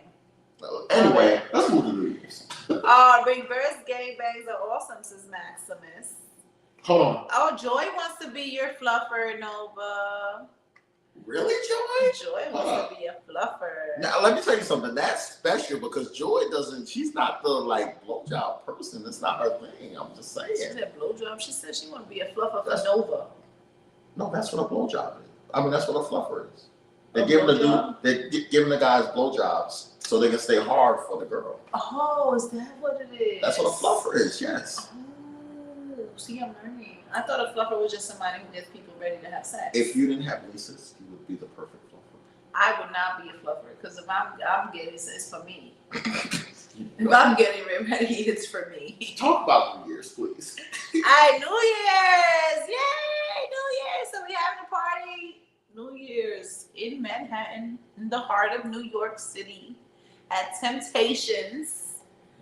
Anyway, let's move to the news. Reverse gangbangs are awesome, says Maximus. Hold on. Oh, Joy wants to be your fluffer, Nova. Really, Joy? Joy wants to be a fluffer. Now, let me tell you something. That's special because Joy she's not the blowjob person. It's not her thing. I'm just saying. She said blowjob. She said she want to be a fluffer for Nova. No, that's what a blowjob is. I mean, that's what a fluffer is. They're giving the guys blowjobs so they can stay hard for the girl. Oh, is that what it is? That's what a fluffer is, yes. Oh, see, I'm learning. I thought a fluffer was just somebody who gets people ready to have sex. If you didn't have nieces, you would be the perfect fluffer. I would not be a fluffer because if I'm getting it's for me. If I'm getting ready, it's for me. Talk about New Year's, please. New Year's! Yay! New Year's! So we having a party. New Year's in Manhattan, in the heart of New York City, at Temptations.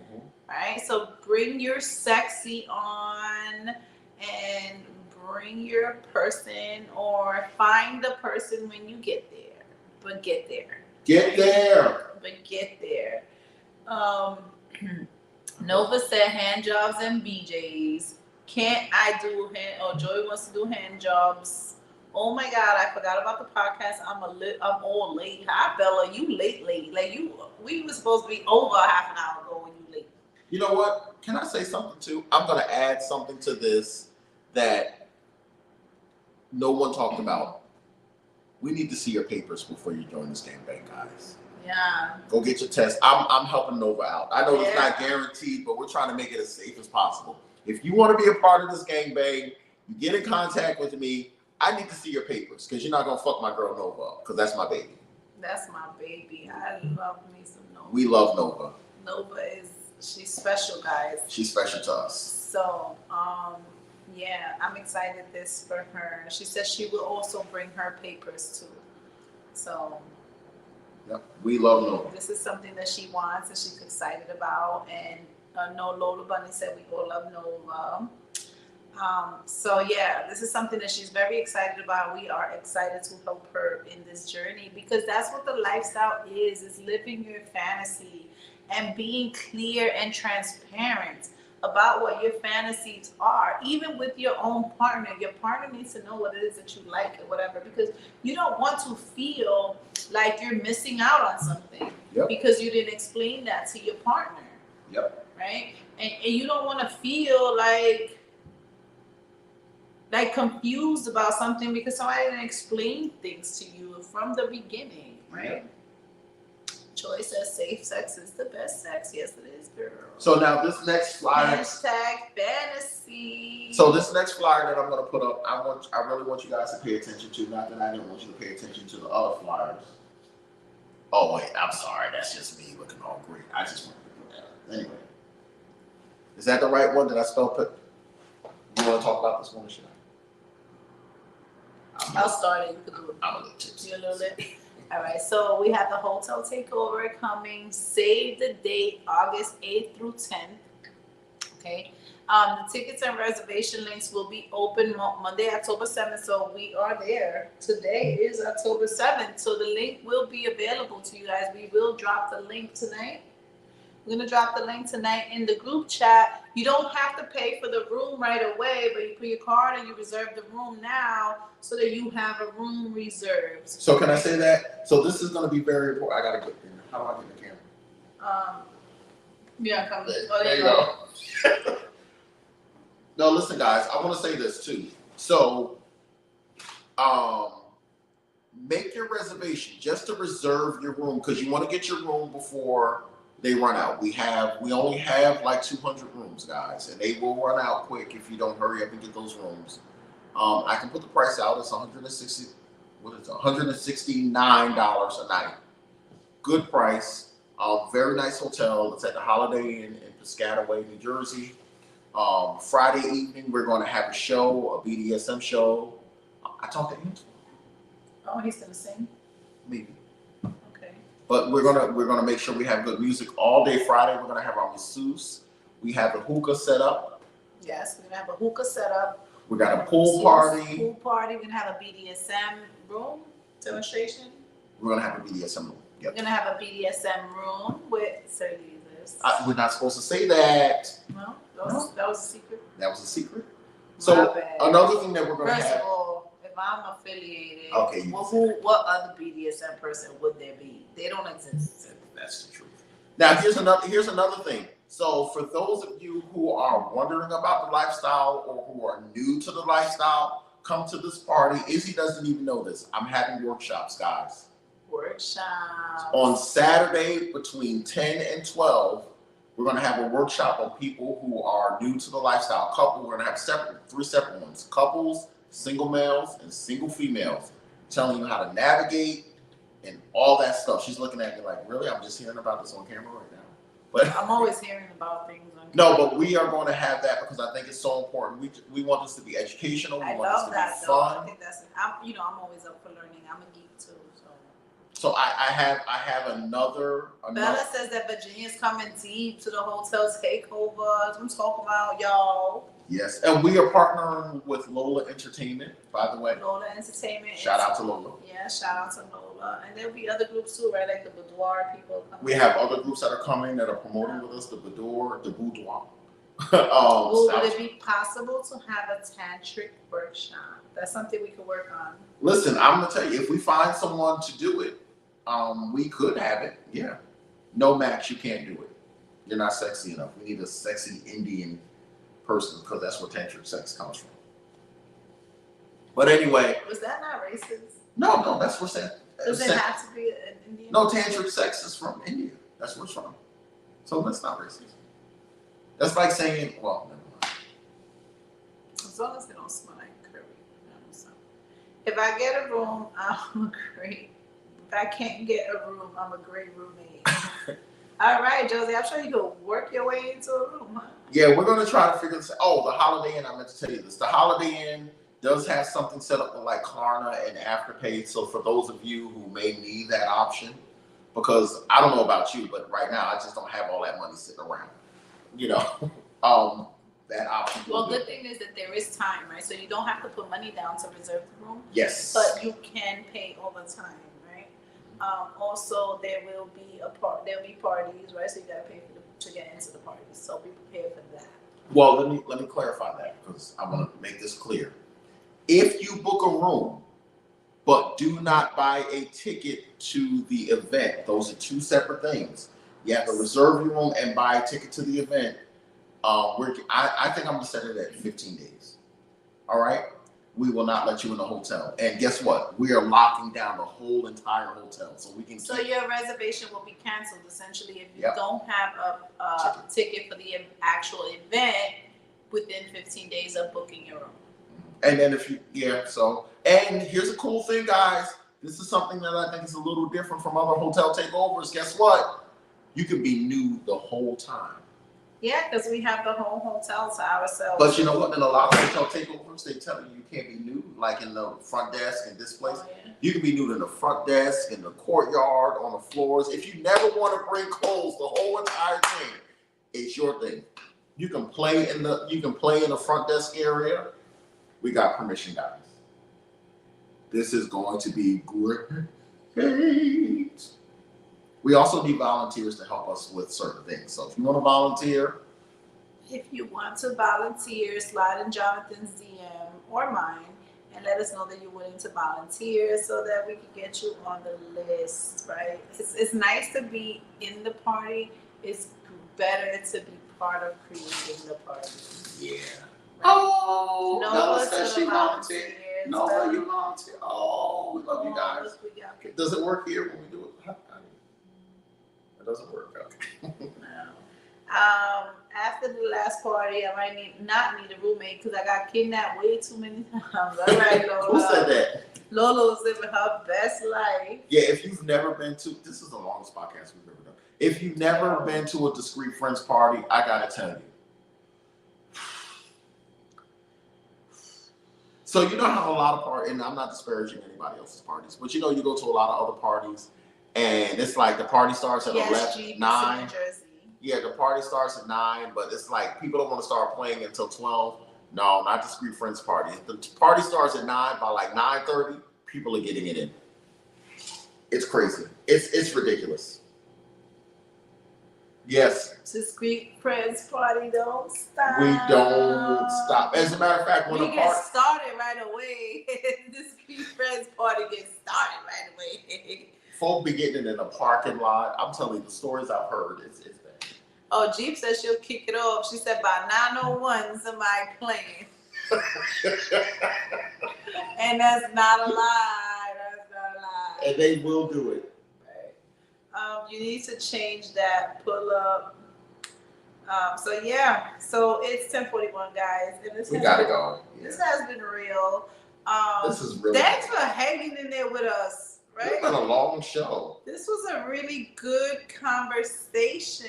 Mm-hmm. Right? So bring your sexy on and bring your person or find the person when you get there. But get there. Get there. But get there. Nova said hand jobs and BJs. Can't I do Joey wants to do hand jobs. Oh my God, I forgot about the podcast. I'm all late. Hi Bella, you late. We were supposed to be over half an hour ago when you late. You know what? Can I say something too? I'm gonna add something to this that no one talked about. We need to see your papers before you join this gangbang, guys. Yeah. Go get your test. I'm helping Nova out. I know it's not guaranteed, but we're trying to make it as safe as possible. If you want to be a part of this gangbang, you get in contact with me. I need to see your papers because you're not gonna fuck my girl Nova up because that's my baby. That's my baby. I love me some Nova. We love Nova. Nova she's special, guys. She's special to us. So, yeah, I'm excited this for her. She says she will also bring her papers too. So. Yep, we love Nova. This is something that she wants and she's excited about. And no, Lola Bunny said we all love Nova. So yeah, this is something that she's very excited about. We are excited to help her in this journey because that's what the lifestyle is living your fantasy and being clear and transparent about what your fantasies are, even with your own partner. Your partner needs to know what it is that you like or whatever, because you don't want to feel like you're missing out on something because you didn't explain that to your partner. Yep. Right? And you don't want to feel like confused about something because somebody didn't explain things to you from the beginning, right? Yep. Joy says safe sex is the best sex. Yes, it is, girl. So now this next flyer. Hashtag fantasy. So this next flyer that I'm going to put up, I really want you guys to pay attention to. Not that I didn't want you to pay attention to the other flyers. Oh wait, I'm sorry. That's just me looking all great. I just wanted to put that up. Anyway, is that the right one? Did I spell put? You want to talk about this one, or should I? I'll start it. You can do it. I'm a little tipsy. You're a little bit. All right, so we have the hotel takeover coming. Save the date, August 8th through 10th. Okay. The tickets and reservation links will be open Monday, October 7th. So we are there. Today is October 7th. So the link will be available to you guys. We will drop the link tonight. We're going to drop the link tonight in the group chat. You don't have to pay for the room right away, but you put your card and you reserve the room now so that you have a room reserved. So can I say that? So this is going to be very important. I got to get there. How do I get the camera? Yeah, come there. Oh, there you go. No, listen, guys. I want to say this too. So, make your reservation just to reserve your room because you want to get your room before they run out. We only have like 200 rooms, guys, and they will run out quick if you don't hurry up and get those rooms. I can put the price out. It's $169 a night. Good price. Very nice hotel. It's at the Holiday Inn in Piscataway, New Jersey. Friday evening, we're going to have a show, a BDSM show. I talked to him. Oh, he's gonna sing? Maybe. Okay. But we're gonna make sure we have good music all day Friday. We're gonna have our masseuse. We have the hookah set up. Yes, we're gonna have a hookah set up. We got a pool party. Pool party. We're gonna have a BDSM room demonstration. We're gonna have a BDSM room. Yep. We're gonna have a BDSM room with Sir Jesus. We're not supposed to say that. No, that was a secret. That was a secret. So another thing that we're gonna First have. of all, if I'm affiliated, okay, what other BDSM person would there be? They don't exist. That's the truth. Now here's another thing. So for those of you who are wondering about the lifestyle or who are new to the lifestyle, come to this party. Izzy doesn't even know this. I'm having workshops, guys. Workshops. On Saturday between 10 and 12, we're going to have a workshop on people who are new to the lifestyle. We're going to have three separate ones. Couples, single males, and single females. Telling you how to navigate and all that stuff. She's looking at me like, really? I'm just hearing about this on camera right now. But I'm always hearing about things on camera. No, but we are going to have that because I think it's so important. We want this to be educational. We want this to be fun. I think I'm always up for learning. I'm a geek too. So I have another. Bella says that Virginia's coming deep to the hotel takeovers. I'm talking about y'all. Yes, and we are partnering with Lola Entertainment, by the way. Lola Entertainment. Shout out to Lola. Yeah, shout out to Lola. And there'll be other groups too, right? Like the Boudoir people coming. We have other groups that are coming that are promoting with us, the Boudoir. Would it be possible to have a tantric workshop? That's something we could work on. Listen, I'm gonna tell you, if we find someone to do it, we could have it. Yeah. No, Max, you can't do it. You're not sexy enough. We need a sexy Indian person because that's where tantric sex comes from. But anyway. Was that not racist? No, that's what saying. Does it have to be an Indian? No, tantric sex is from India. That's where it's from. So that's not racist. That's like saying, well, never mind. As long as they don't smell like curry. If I get a room, I'm a great. If I can't get a room, I'm a great roommate. All right, Josie, I'm sure you can work your way into a room, huh? Yeah, we're going to try to figure this out. Oh, the Holiday Inn, I meant to tell you this. The Holiday Inn does have something set up with like Klarna and Afterpay. So for those of you who may need that option, because I don't know about you, but right now I just don't have all that money sitting around. You know, that option. Well, good thing is that there is time, right? So you don't have to put money down to reserve the room. Yes. But you can pay over time, right? Also, there'll be parties, right? So you gotta pay to get into the parties. So be prepared for that. Well, let me clarify that because I want to make this clear. If you book a room, but do not buy a ticket to the event, those are two separate things. You have to reserve your room and buy a ticket to the event. I think I'm gonna set it at 15 days. All right. We will not let you in the hotel. And guess what? We are locking down the whole entire hotel, so we can. So your reservation will be canceled essentially if you don't have a ticket for the actual event within 15 days of booking your room. And then and here's a cool thing, guys. This is something that I think is a little different from other hotel takeovers. Guess what? You can be nude the whole time. Yeah, because we have the whole hotel to ourselves. But you know what? In a lot of hotel takeovers, they tell you can't be nude like in the front desk in this place. Oh, yeah. You can be nude in the front desk, in the courtyard, on the floors. If you never want to bring clothes, the whole entire thing, it's your thing. You can play in the front desk area. We got permission, guys. This is going to be great. We also need volunteers to help us with certain things. So if you want to volunteer, If you want to volunteer, slide in Jonathan's DM or mine and let us know that you're willing to volunteer so that we can get you on the list, right? It's nice to be in the party. It's better to be part of creating the party. yeah. Right? Oh, Noah says she volunteered. No, you volunteer. Oh, we love you guys. Look, we got Does it work here when we do it? It doesn't work. Okay. No. After the last party, I might not need a roommate because I got kidnapped way too many times. All right, Lola. Who said that? Lola's living her best life. Yeah, if you've never been to, this is the longest podcast we've ever done. If you've never been to a Discreet Friends party, I gotta tell you. So you know how a lot of parties, and I'm not disparaging anybody else's parties, but you know you go to a lot of other parties, and it's like the party starts at 11, 9. Yeah, the party starts at 9, but it's like people don't want to start playing until 12. No, not Discreet Friends party. If the party starts at 9, by like 9:30, people are getting it in. It's crazy. It's ridiculous. Yes. Discreet Friends party don't stop. We don't stop. As a matter of fact, when we the get party started right away. Discreet Friends party gets started right away. folk be getting it in a parking lot. I'm telling you, the stories I've heard, it's bad. Oh, Jeep said she'll kick it off. She said by 9:01 somebody playing. And that's not a lie. That's not a lie. And they will do it. You need to change that pull up. So it's 10:41, guys. And this We gotta go. Yeah. This has been real. This is really Thanks for hanging in there with us, right? It's been a long show. This was a really good conversation.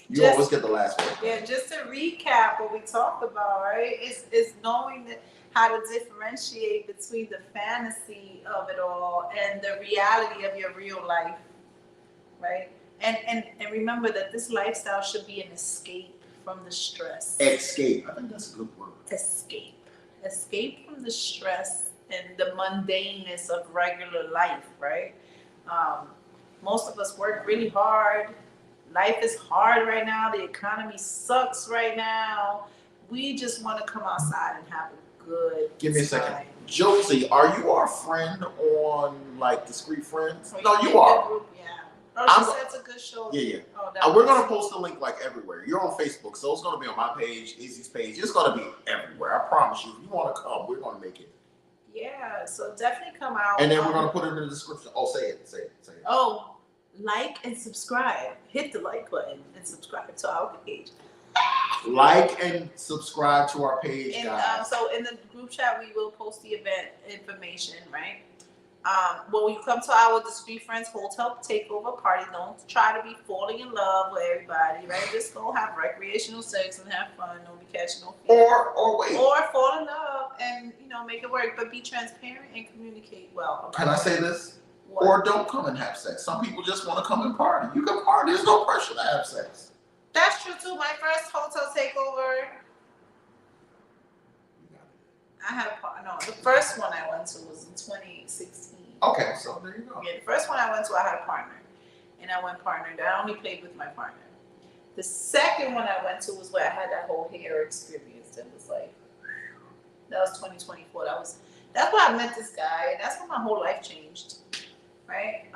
You always get the last word. Yeah, just to recap what we talked about, right? It's knowing how to differentiate between the fantasy of it all and the reality of your real life, right? And remember that this lifestyle should be an escape from the stress. Escape. I think that's a good word. Escape from the stress and the mundaneness of regular life, right? Most of us work really hard. Life is hard right now. The economy sucks right now. We just want to come outside and have a good Give me a time. second. Josie, are you our friend on like Discreet Friends? Are No, in you the are. group? Yeah. Oh, she said it's a good show. Yeah. Oh, We're gonna post a link like everywhere. You're on Facebook, so it's gonna be on my page, Izzy's page. It's gonna be everywhere. I promise you. If you want to come, we're gonna make it. Yeah. So definitely come out. And then we're gonna put it in the description. Oh, say it. Oh, like and subscribe. Hit the like button and subscribe to our page. Like and subscribe to our page, And guys. so in the group chat, we will post the event information, right? When you come to our Discreet Friends Hotel Takeover party, don't try to be falling in love with everybody, right? Just go have recreational sex and have fun. Don't be catching no feelings. Or wait. Or fall in love and make it work, but be transparent and communicate well. Can I say this? What? Or don't come and have sex. Some people just want to come and party. You can party. There's no pressure to have sex. That's true too. My first hotel takeover, I had the first one I went to was in 2016. Okay, so there you go. Yeah, the first one I went to, I had a partner, and I went partnered. I only played with my partner. The second one I went to was where I had that whole hair experience. That was like, that was 2024. That's where I met this guy, and that's when my whole life changed. Right?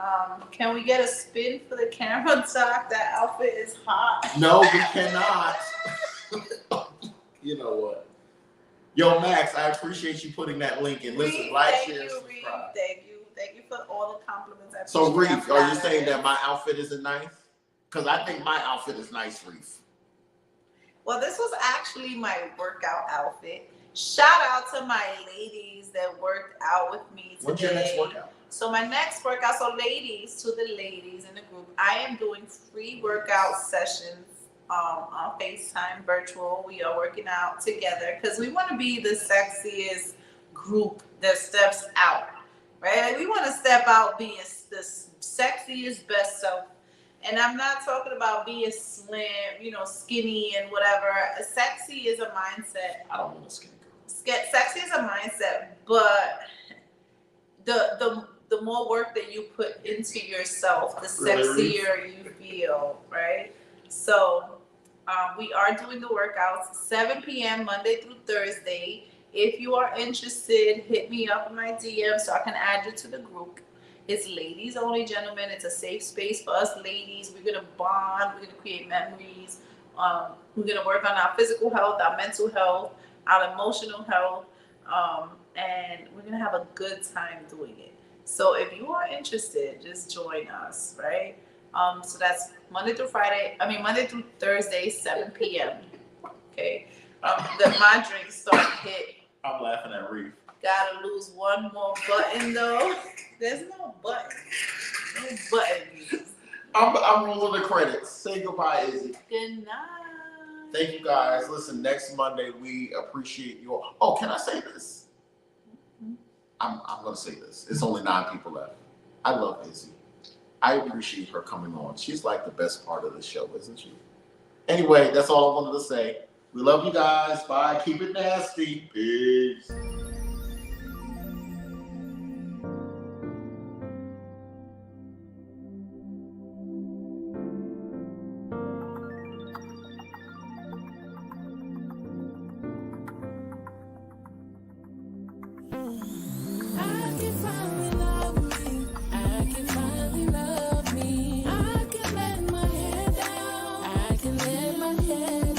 Can we get a spin for the camera, Doc? That outfit is hot. No, we cannot. You know what? Yo, Max, I appreciate you putting that link in. Listen, like, share, subscribe. Thank you for all the compliments. So, Reef, are you saying that my outfit isn't nice? Because I think my outfit is nice, Reef. Well, this was actually my workout outfit. Shout out to my ladies that worked out with me today. What's your next workout? So my next workout, to the ladies in the group, I am doing free workout sessions on FaceTime virtual. We are working out together because we want to be the sexiest group that steps out, right? We want to step out being the sexiest, best self. And I'm not talking about being slim, skinny and whatever. Sexy is a mindset. I don't want a skinny girl. Sexy is a mindset, but the more work that you put into yourself, the sexier you feel, right? So we are doing the workouts 7 p.m. Monday through Thursday. If you are interested, hit me up in my DM so I can add you to the group. It's ladies only, gentlemen. It's a safe space for us ladies. We're gonna bond. We're gonna create memories. We're gonna work on our physical health, our mental health, our emotional health, and we're gonna have a good time doing it. So if you are interested, just join us, right? So that's Monday through Thursday, 7 p.m. Okay. My drinks start to hit. I'm laughing at Reef. Gotta lose one more button though. There's no button. No button. I'm rolling the credits. Say goodbye, Izzy. Good night. Thank you guys. Listen, next Monday we appreciate your. Oh, can I say this? Mm-hmm. I'm gonna say this. It's only 9 people left. I love Izzy. I appreciate her coming on. She's like the best part of the show, isn't she? Anyway, that's all I wanted to say. We love you guys. Bye. Keep it nasty. Peace. I can let my hair down. I can let my head